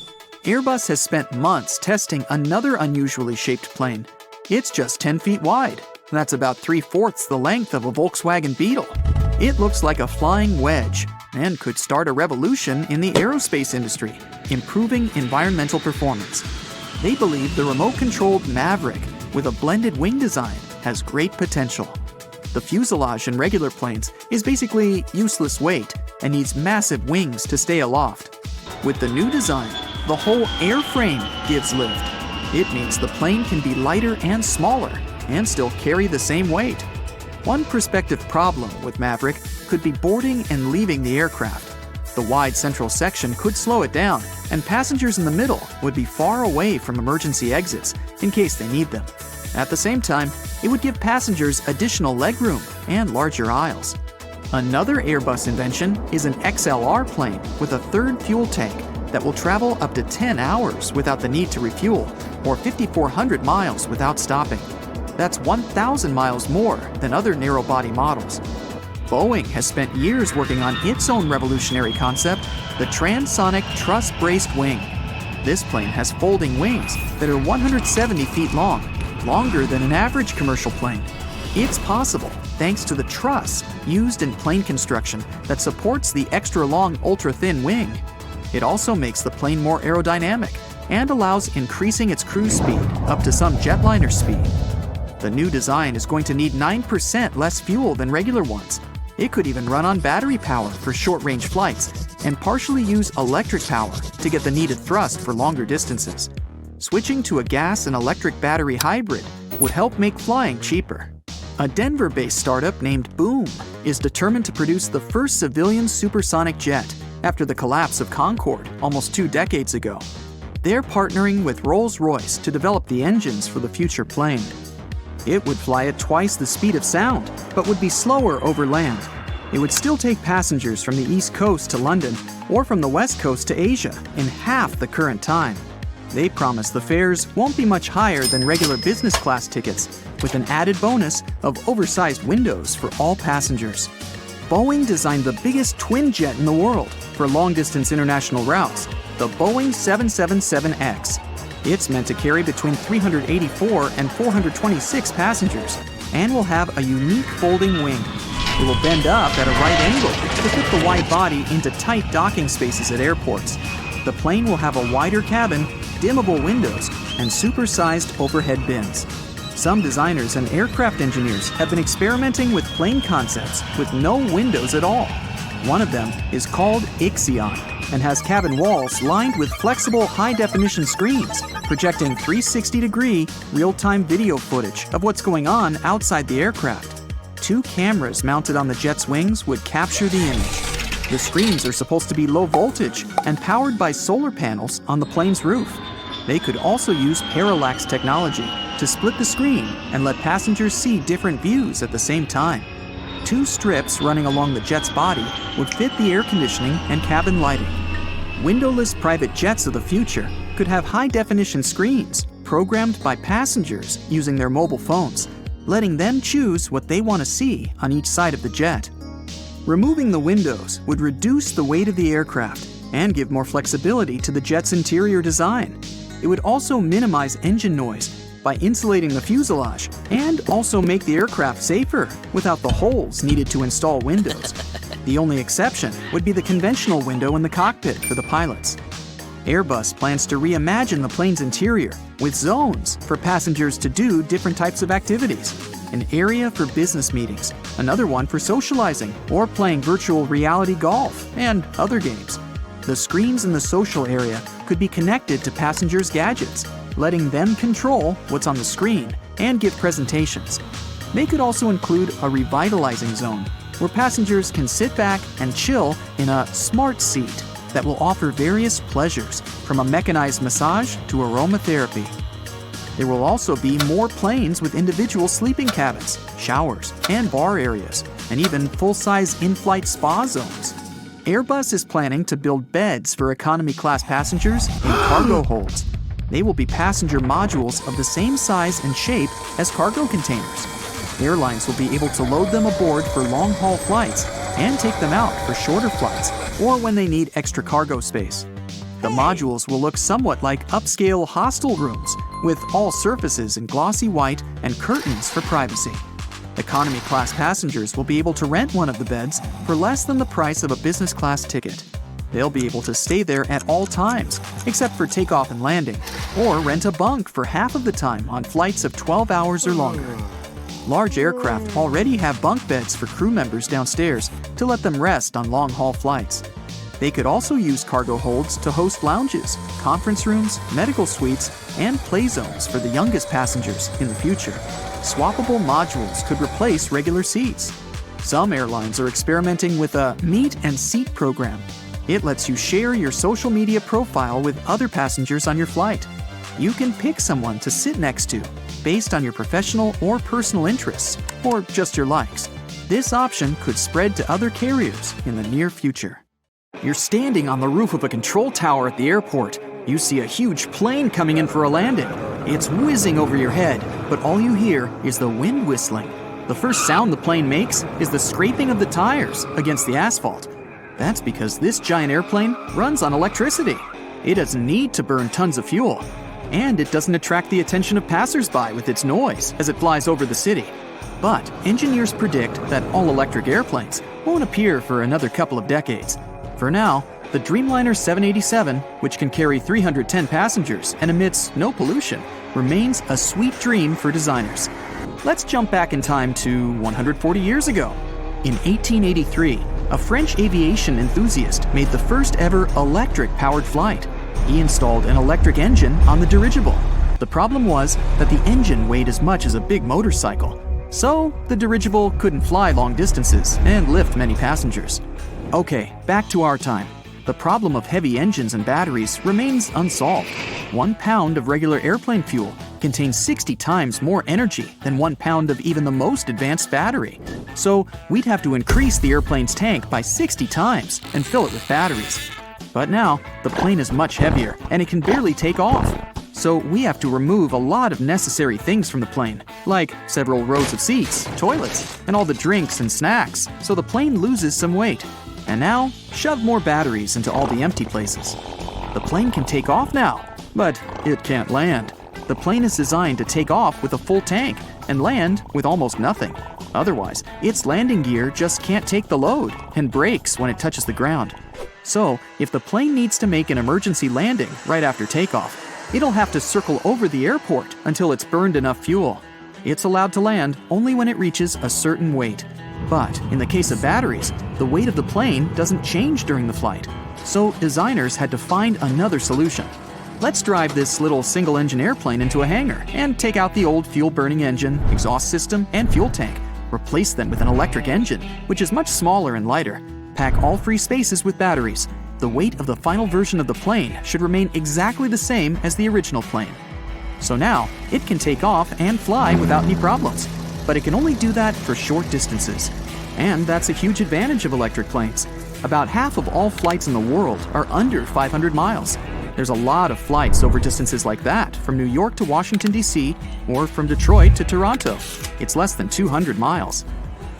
Airbus has spent months testing another unusually shaped plane. It's just 10 feet wide. That's about 3/4 the length of a Volkswagen Beetle. It looks like a flying wedge and could start a revolution in the aerospace industry, improving environmental performance. They believe the remote-controlled Maverick with a blended wing design has great potential. The fuselage in regular planes is basically useless weight and needs massive wings to stay aloft. With the new design, the whole airframe gives lift. It means the plane can be lighter and smaller and still carry the same weight. One prospective problem with Maverick could be boarding and leaving the aircraft. The wide central section could slow it down, and passengers in the middle would be far away from emergency exits in case they need them. At the same time, it would give passengers additional legroom and larger aisles. Another Airbus invention is an XLR plane with a third fuel tank that will travel up to 10 hours without the need to refuel, or 5,400 miles without stopping. That's 1,000 miles more than other narrow-body models. Boeing has spent years working on its own revolutionary concept, the transonic truss-braced wing. This plane has folding wings that are 170 feet long, longer than an average commercial plane. It's possible thanks to the truss used in plane construction that supports the extra-long, ultra-thin wing. It also makes the plane more aerodynamic and allows increasing its cruise speed up to some jetliner speed. The new design is going to need 9% less fuel than regular ones. It could even run on battery power for short-range flights and partially use electric power to get the needed thrust for longer distances. Switching to a gas and electric battery hybrid would help make flying cheaper. A Denver-based startup named Boom is determined to produce the first civilian supersonic jet after the collapse of Concorde almost 2 decades ago. They're partnering with Rolls-Royce to develop the engines for the future plane. It would fly at twice the speed of sound, but would be slower over land. It would still take passengers from the East Coast to London or from the West Coast to Asia in half the current time. They promise the fares won't be much higher than regular business class tickets, with an added bonus of oversized windows for all passengers. Boeing designed the biggest twin jet in the world for long-distance international routes, the Boeing 777X. It's meant to carry between 384 and 426 passengers and will have a unique folding wing. It will bend up at a right angle to fit the wide body into tight docking spaces at airports. The plane will have a wider cabin, dimmable windows, and supersized overhead bins. Some designers and aircraft engineers have been experimenting with plane concepts with no windows at all. One of them is called Ixion and has cabin walls lined with flexible high-definition screens, projecting 360-degree real-time video footage of what's going on outside the aircraft. 2 cameras mounted on the jet's wings would capture the image. The screens are supposed to be low voltage and powered by solar panels on the plane's roof. They could also use parallax technology to split the screen and let passengers see different views at the same time. 2 strips running along the jet's body would fit the air conditioning and cabin lighting. Windowless private jets of the future could have high-definition screens programmed by passengers using their mobile phones, letting them choose what they want to see on each side of the jet. Removing the windows would reduce the weight of the aircraft and give more flexibility to the jet's interior design. It would also minimize engine noise by insulating the fuselage and also make the aircraft safer without the holes needed to install windows. The only exception would be the conventional window in the cockpit for the pilots. Airbus plans to reimagine the plane's interior with zones for passengers to do different types of activities. An area for business meetings, another one for socializing or playing virtual reality golf and other games. The screens in the social area could be connected to passengers' gadgets, letting them control what's on the screen and give presentations. They could also include a revitalizing zone where passengers can sit back and chill in a smart seat that will offer various pleasures, from a mechanized massage to aromatherapy. There will also be more planes with individual sleeping cabins, showers, and bar areas, and even full-size in-flight spa zones. Airbus is planning to build beds for economy-class passengers in cargo holds. They will be passenger modules of the same size and shape as cargo containers. Airlines will be able to load them aboard for long-haul flights and take them out for shorter flights or when they need extra cargo space. The modules will look somewhat like upscale hostel rooms, with all surfaces in glossy white and curtains for privacy. Economy-class passengers will be able to rent one of the beds for less than the price of a business-class ticket. They'll be able to stay there at all times, except for takeoff and landing, or rent a bunk for half of the time on flights of 12 hours or longer. Large aircraft already have bunk beds for crew members downstairs to let them rest on long-haul flights. They could also use cargo holds to host lounges, conference rooms, medical suites, and play zones for the youngest passengers in the future. Swappable modules could replace regular seats. Some airlines are experimenting with a meet and seat program. It lets you share your social media profile with other passengers on your flight. You can pick someone to sit next to based on your professional or personal interests, or just your likes. This option could spread to other carriers in the near future. You're standing on the roof of a control tower at the airport. You see a huge plane coming in for a landing. It's whizzing over your head, but all you hear is the wind whistling. The first sound the plane makes is the scraping of the tires against the asphalt. That's because this giant airplane runs on electricity. It doesn't need to burn tons of fuel. And it doesn't attract the attention of passers-by with its noise as it flies over the city. But engineers predict that all-electric airplanes won't appear for another couple of decades. For now, the Dreamliner 787, which can carry 310 passengers and emits no pollution, remains a sweet dream for designers. Let's jump back in time to 140 years ago. In 1883, a French aviation enthusiast made the first ever electric-powered flight. He installed an electric engine on the dirigible. The problem was that the engine weighed as much as a big motorcycle. So, the dirigible couldn't fly long distances and lift many passengers. Okay, back to our time. The problem of heavy engines and batteries remains unsolved. 1 pound of regular airplane fuel contains 60 times more energy than 1 pound of even the most advanced battery. So, we'd have to increase the airplane's tank by 60 times and fill it with batteries. But now, the plane is much heavier and it can barely take off. So we have to remove a lot of necessary things from the plane, like several rows of seats, toilets, and all the drinks and snacks, so the plane loses some weight. And now, shove more batteries into all the empty places. The plane can take off now, but it can't land. The plane is designed to take off with a full tank and land with almost nothing. Otherwise, its landing gear just can't take the load and breaks when it touches the ground. So, if the plane needs to make an emergency landing right after takeoff, it'll have to circle over the airport until it's burned enough fuel. It's allowed to land only when it reaches a certain weight. But in the case of batteries, the weight of the plane doesn't change during the flight. So designers had to find another solution. Let's drive this little single-engine airplane into a hangar and take out the old fuel-burning engine, exhaust system, and fuel tank. Replace them with an electric engine, which is much smaller and lighter. Pack all free spaces with batteries. The weight of the final version of the plane should remain exactly the same as the original plane. So now, it can take off and fly without any problems. But it can only do that for short distances. And that's a huge advantage of electric planes. About half of all flights in the world are under 500 miles. There's a lot of flights over distances like that, from New York to Washington, D.C., or from Detroit to Toronto. It's less than 200 miles.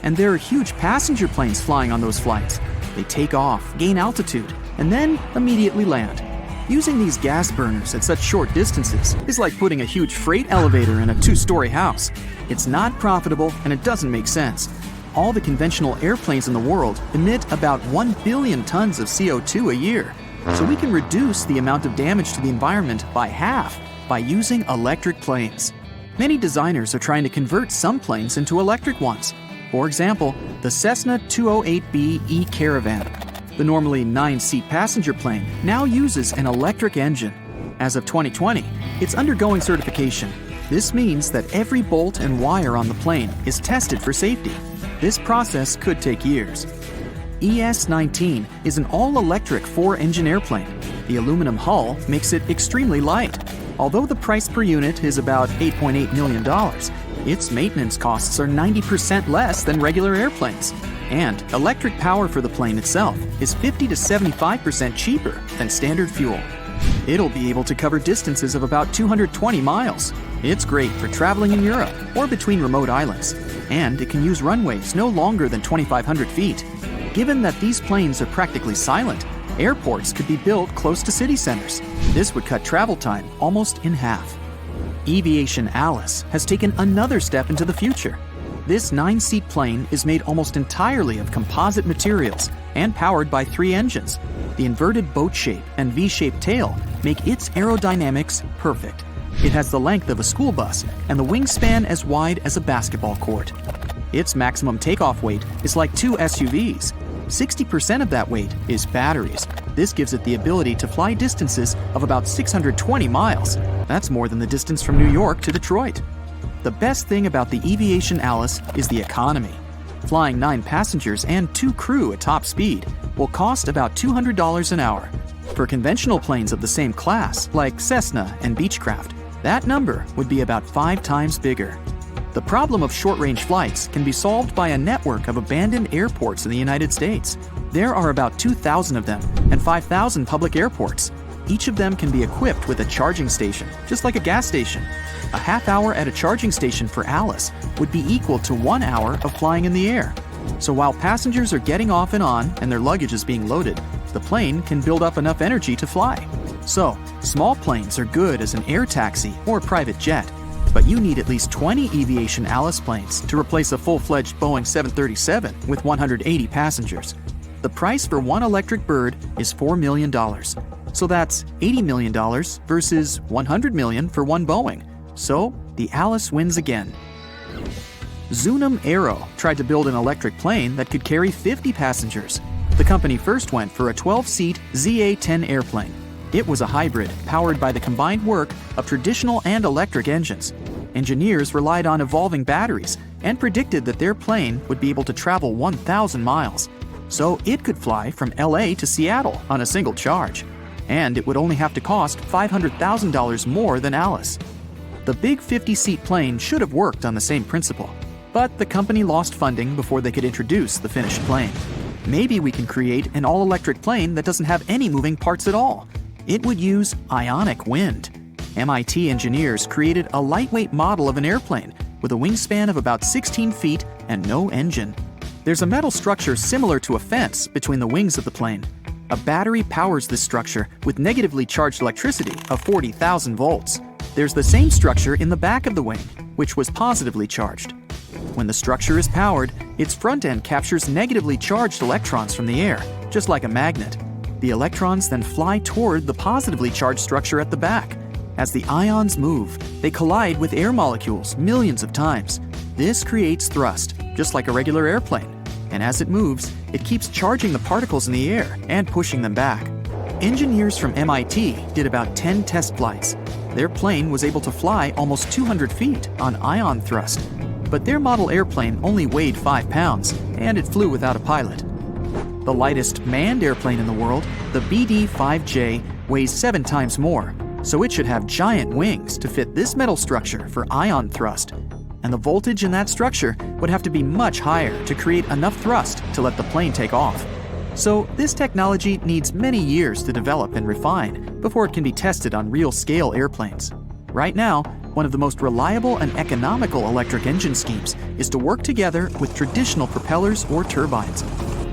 And there are huge passenger planes flying on those flights. They take off, gain altitude, and then immediately land. Using these gas burners at such short distances is like putting a huge freight elevator in a 2-story house. It's not profitable and it doesn't make sense. All the conventional airplanes in the world emit about 1 billion tons of CO2 a year. So we can reduce the amount of damage to the environment by half by using electric planes. Many designers are trying to convert some planes into electric ones. For example, the Cessna 208B E-Caravan. The normally 9-seat passenger plane now uses an electric engine. As of 2020, it's undergoing certification. This means that every bolt and wire on the plane is tested for safety. This process could take years. ES-19 is an all-electric 4-engine airplane. The aluminum hull makes it extremely light. Although the price per unit is about $8.8 million, its maintenance costs are 90% less than regular airplanes. And electric power for the plane itself is 50 to 75% cheaper than standard fuel. It'll be able to cover distances of about 220 miles. It's great for traveling in Europe or between remote islands. And it can use runways no longer than 2,500 feet. Given that these planes are practically silent, airports could be built close to city centers. This would cut travel time almost in half. Aviation Alice has taken another step into the future. This 9-seat plane is made almost entirely of composite materials and powered by 3 engines. The inverted boat shape and V-shaped tail make its aerodynamics perfect. It has the length of a school bus and the wingspan as wide as a basketball court. Its maximum takeoff weight is like 2 SUVs. 60% of that weight is batteries. This gives it the ability to fly distances of about 620 miles. That's more than the distance from New York to Detroit. The best thing about the Aviation Alice is the economy. Flying 9 passengers and 2 crew at top speed will cost about $200 an hour. For conventional planes of the same class, like Cessna and Beechcraft, that number would be about 5 times bigger. The problem of short-range flights can be solved by a network of abandoned airports in the United States. There are about 2,000 of them and 5,000 public airports. Each of them can be equipped with a charging station, just like a gas station. A half hour at a charging station for Alice would be equal to 1 hour of flying in the air. So while passengers are getting off and on and their luggage is being loaded, the plane can build up enough energy to fly. So, small planes are good as an air taxi or private jet. But you need at least 20 Aviation Alice planes to replace a full-fledged Boeing 737 with 180 passengers. The price for one electric bird is $4 million. So that's $80 million versus $100 million for one Boeing. So the Alice wins again. Zunum Aero tried to build an electric plane that could carry 50 passengers. The company first went for a 12-seat ZA-10 airplane. It was a hybrid, powered by the combined work of traditional and electric engines. Engineers relied on evolving batteries and predicted that their plane would be able to travel 1,000 miles. So it could fly from LA to Seattle on a single charge. And it would only have to cost $500,000 more than Alice. The big 50-seat plane should have worked on the same principle. But the company lost funding before they could introduce the finished plane. Maybe we can create an all-electric plane that doesn't have any moving parts at all. It would use ionic wind. MIT engineers created a lightweight model of an airplane with a wingspan of about 16 feet and no engine. There's a metal structure similar to a fence between the wings of the plane. A battery powers this structure with negatively charged electricity of 40,000 volts. There's the same structure in the back of the wing, which was positively charged. When the structure is powered, its front end captures negatively charged electrons from the air, just like a magnet. The electrons then fly toward the positively charged structure at the back. As the ions move, they collide with air molecules millions of times. This creates thrust, just like a regular airplane. And as it moves, it keeps charging the particles in the air and pushing them back. Engineers from MIT did about 10 test flights. Their plane was able to fly almost 200 feet on ion thrust. But their model airplane only weighed 5 pounds, and it flew without a pilot. The lightest manned airplane in the world, the BD-5J, weighs 7 times more, so it should have giant wings to fit this metal structure for ion thrust. And the voltage in that structure would have to be much higher to create enough thrust to let the plane take off. So this technology needs many years to develop and refine before it can be tested on real-scale airplanes. Right now, one of the most reliable and economical electric engine schemes is to work together with traditional propellers or turbines.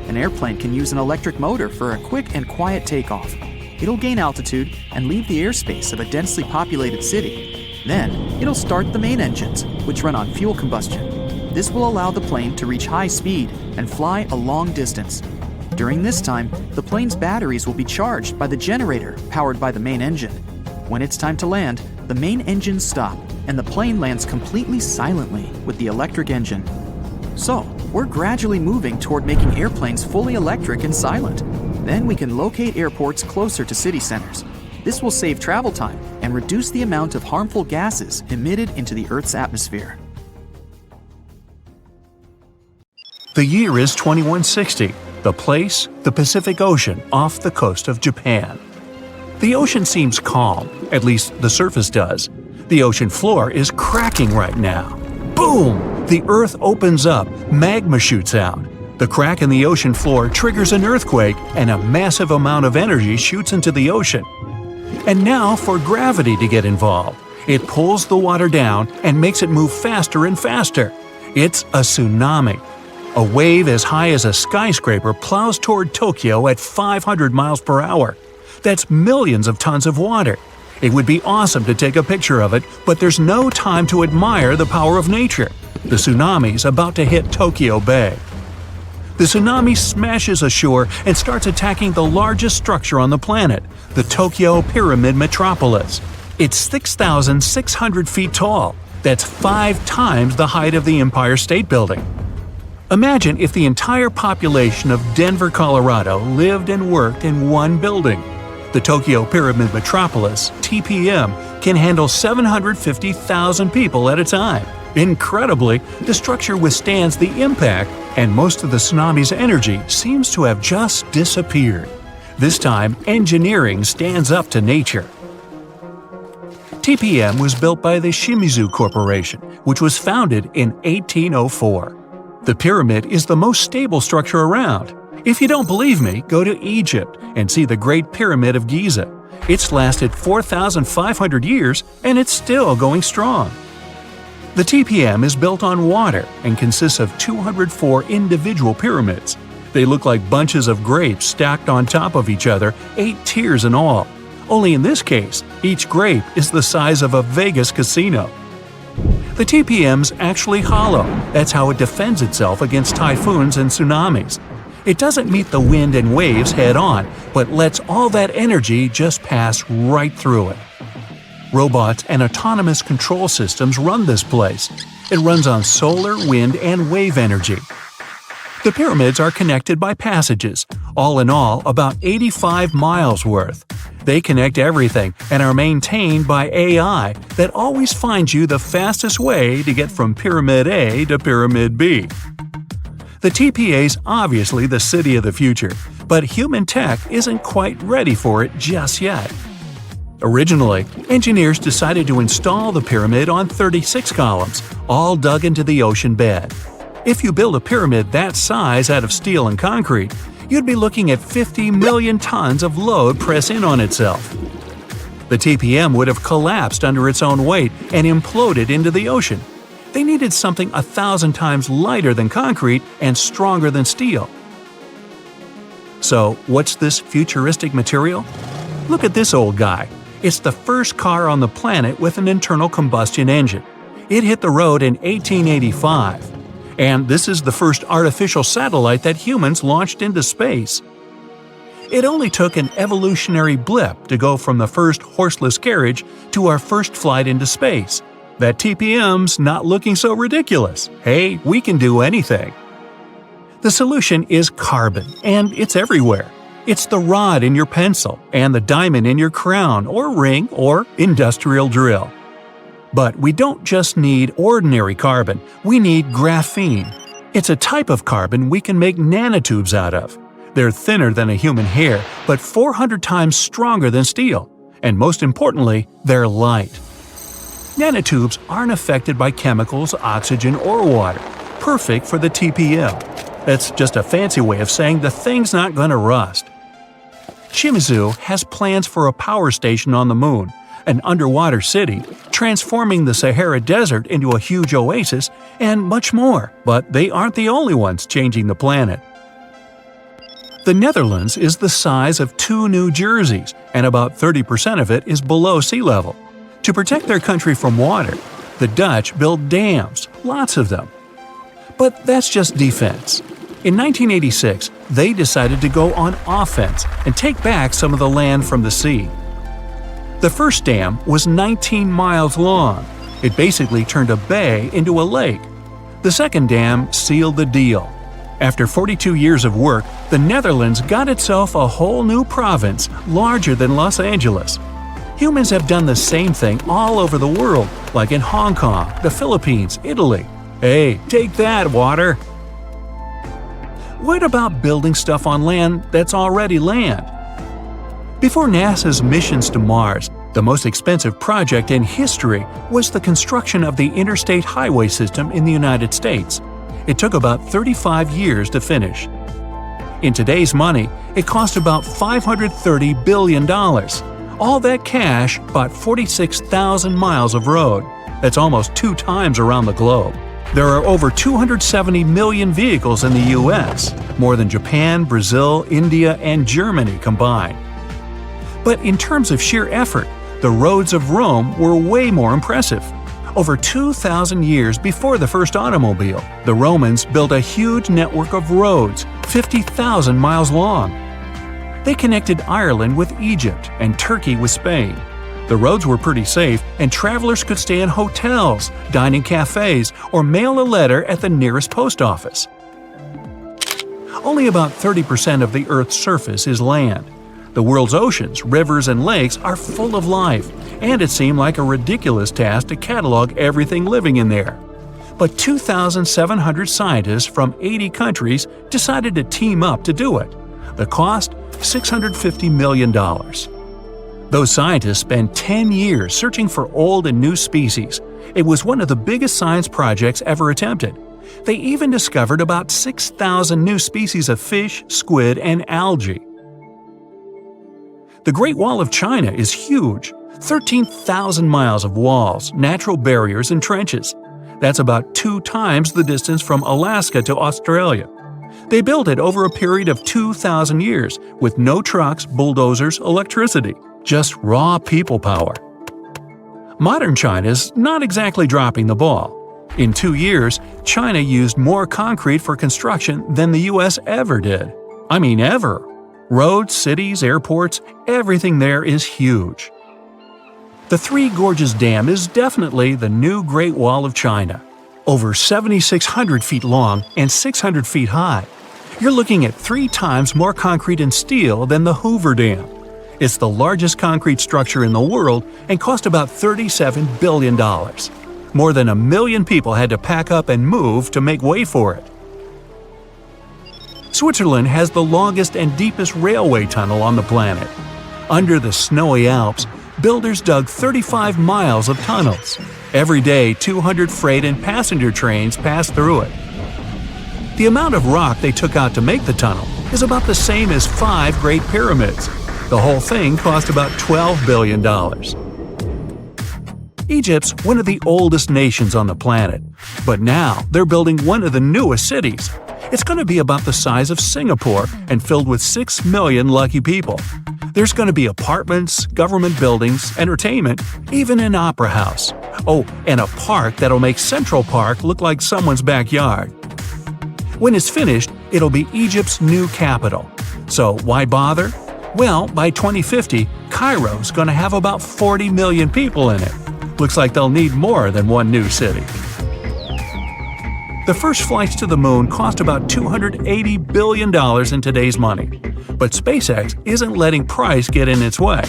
An airplane can use an electric motor for a quick and quiet takeoff. It'll gain altitude and leave the airspace of a densely populated city. Then, it'll start the main engines, which run on fuel combustion. This will allow the plane to reach high speed and fly a long distance. During this time, the plane's batteries will be charged by the generator powered by the main engine. When it's time to land, the main engines stop, and the plane lands completely silently with the electric engine. So, we're gradually moving toward making airplanes fully electric and silent. Then we can locate airports closer to city centers. This will save travel time and reduce the amount of harmful gases emitted into the Earth's atmosphere.
The year is 2160. The place, the Pacific Ocean off the coast of Japan. The ocean seems calm, at least the surface does. The ocean floor is cracking right now. Boom! The Earth opens up, magma shoots out. The crack in the ocean floor triggers an earthquake, and a massive amount of energy shoots into the ocean. And now for gravity to get involved. It pulls the water down and makes it move faster and faster. It's a tsunami. A wave as high as a skyscraper plows toward Tokyo at 500 miles per hour. That's millions of tons of water. It would be awesome to take a picture of it, but there's no time to admire the power of nature. The tsunami's about to hit Tokyo Bay. The tsunami smashes ashore and starts attacking the largest structure on the planet, the Tokyo Pyramid Metropolis. It's 6,600 feet tall. That's 5 times the height of the Empire State Building. Imagine if the entire population of Denver, Colorado lived and worked in one building. The Tokyo Pyramid Metropolis, TPM, can handle 750,000 people at a time. Incredibly, the structure withstands the impact, and most of the tsunami's energy seems to have just disappeared. This time, engineering stands up to nature. TPM was built by the Shimizu Corporation, which was founded in 1804. The pyramid is the most stable structure around. If you don't believe me, go to Egypt and see the Great Pyramid of Giza. It's lasted 4,500 years and it's still going strong. The TPM is built on water and consists of 204 individual pyramids. They look like bunches of grapes stacked on top of each other, 8 tiers in all. Only in this case, each grape is the size of a Vegas casino. The TPM's actually hollow. That's how it defends itself against typhoons and tsunamis. It doesn't meet the wind and waves head-on, but lets all that energy just pass right through it. Robots and autonomous control systems run this place. It runs on solar, wind, and wave energy. The pyramids are connected by passages, all in all about 85 miles worth. They connect everything and are maintained by AI that always finds you the fastest way to get from Pyramid A to Pyramid B. The TPA's obviously the city of the future, but human tech isn't quite ready for it just yet. Originally, engineers decided to install the pyramid on 36 columns, all dug into the ocean bed. If you build a pyramid that size out of steel and concrete, you'd be looking at 50 million tons of load press in on itself. The TPM would have collapsed under its own weight and imploded into the ocean. They needed something 1,000 times lighter than concrete and stronger than steel. So, what's this futuristic material? Look at this old guy. It's the first car on the planet with an internal combustion engine. It hit the road in 1885. And this is the first artificial satellite that humans launched into space. It only took an evolutionary blip to go from the first horseless carriage to our first flight into space. That TPM's not looking so ridiculous. Hey, we can do anything. The solution is carbon, and it's everywhere. It's the rod in your pencil, and the diamond in your crown or ring or industrial drill. But we don't just need ordinary carbon, we need graphene. It's a type of carbon we can make nanotubes out of. They're thinner than a human hair, but 400 times stronger than steel. And most importantly, they're light. Nanotubes aren't affected by chemicals, oxygen, or water. Perfect for the TPM. That's just a fancy way of saying the thing's not gonna rust. Shimizu has plans for a power station on the moon, an underwater city, transforming the Sahara Desert into a huge oasis, and much more, but they aren't the only ones changing the planet. The Netherlands is the size of 2 New Jerseys, and about 30% of it is below sea level. To protect their country from water, the Dutch built dams, lots of them. But that's just defense. In 1986, they decided to go on offense and take back some of the land from the sea. The first dam was 19 miles long. It basically turned a bay into a lake. The second dam sealed the deal. After 42 years of work, the Netherlands got itself a whole new province larger than Los Angeles. Humans have done the same thing all over the world, like in Hong Kong, the Philippines, Italy. Hey, take that, water! What about building stuff on land that's already land? Before NASA's missions to Mars, the most expensive project in history was the construction of the interstate highway system in the United States. It took about 35 years to finish. In today's money, it cost about $530 billion. All that cash bought 46,000 miles of road. That's almost 2 times around the globe. There are over 270 million vehicles in the U.S., more than Japan, Brazil, India, and Germany combined. But in terms of sheer effort, the roads of Rome were way more impressive. Over 2,000 years before the first automobile, the Romans built a huge network of roads, 50,000 miles long. They connected Ireland with Egypt and Turkey with Spain. The roads were pretty safe, and travelers could stay in hotels, dine in cafes, or mail a letter at the nearest post office. Only about 30% of the Earth's surface is land. The world's oceans, rivers, and lakes are full of life, and it seemed like a ridiculous task to catalog everything living in there. But 2,700 scientists from 80 countries decided to team up to do it. The cost? $650 million. Those scientists spent 10 years searching for old and new species. It was one of the biggest science projects ever attempted. They even discovered about 6,000 new species of fish, squid, and algae. The Great Wall of China is huge. 13,000 miles of walls, natural barriers, and trenches. That's about 2 times the distance from Alaska to Australia. They built it over a period of 2,000 years with no trucks, bulldozers, electricity, just raw people power. Modern China's not exactly dropping the ball. In 2 years, China used more concrete for construction than the US ever did. I mean ever. Roads, cities, airports, everything there is huge. The Three Gorges Dam is definitely the new Great Wall of China. Over 7,600 feet long and 600 feet high. You're looking at 3 times more concrete and steel than the Hoover Dam. It's the largest concrete structure in the world and cost about $37 billion. More than 1 million people had to pack up and move to make way for it. Switzerland has the longest and deepest railway tunnel on the planet. Under the snowy Alps, builders dug 35 miles of tunnels. Every day, 200 freight and passenger trains pass through it. The amount of rock they took out to make the tunnel is about the same as 5 Great Pyramids. The whole thing cost about $12 billion. Egypt's one of the oldest nations on the planet, but now they're building one of the newest cities. It's going to be about the size of Singapore and filled with 6 million lucky people. There's going to be apartments, government buildings, entertainment, even an opera house. Oh, and a park that'll make Central Park look like someone's backyard. When it's finished, it'll be Egypt's new capital. So why bother? Well, by 2050, Cairo's going to have about 40 million people in it. Looks like they'll need more than one new city. The first flights to the moon cost about $280 billion in today's money. But SpaceX isn't letting price get in its way.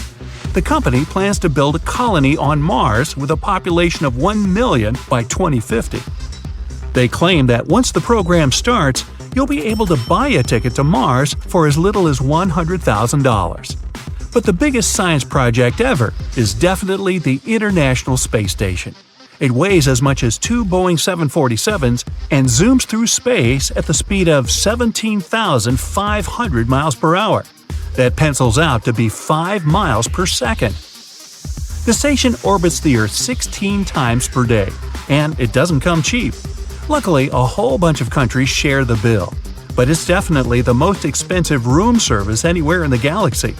The company plans to build a colony on Mars with a population of 1 million by 2050. They claim that once the program starts, you'll be able to buy a ticket to Mars for as little as $100,000. But the biggest science project ever is definitely the International Space Station. It weighs as much as 2 Boeing 747s and zooms through space at the speed of 17,500 miles per hour. That pencils out to be 5 miles per second. The station orbits the Earth 16 times per day, and it doesn't come cheap. Luckily, a whole bunch of countries share the bill, but it's definitely the most expensive room service anywhere in the galaxy.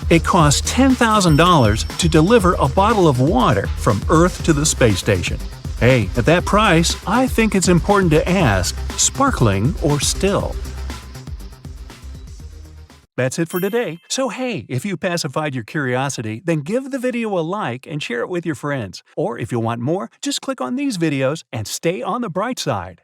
It costs $10,000 to deliver a bottle of water from Earth to the space station. Hey, at that price, I think it's important to ask, sparkling or still? That's it for today. So hey, if you pacified your curiosity, then give the video a like and share it with your friends. Or if you want more, just click on these videos and stay on the bright side.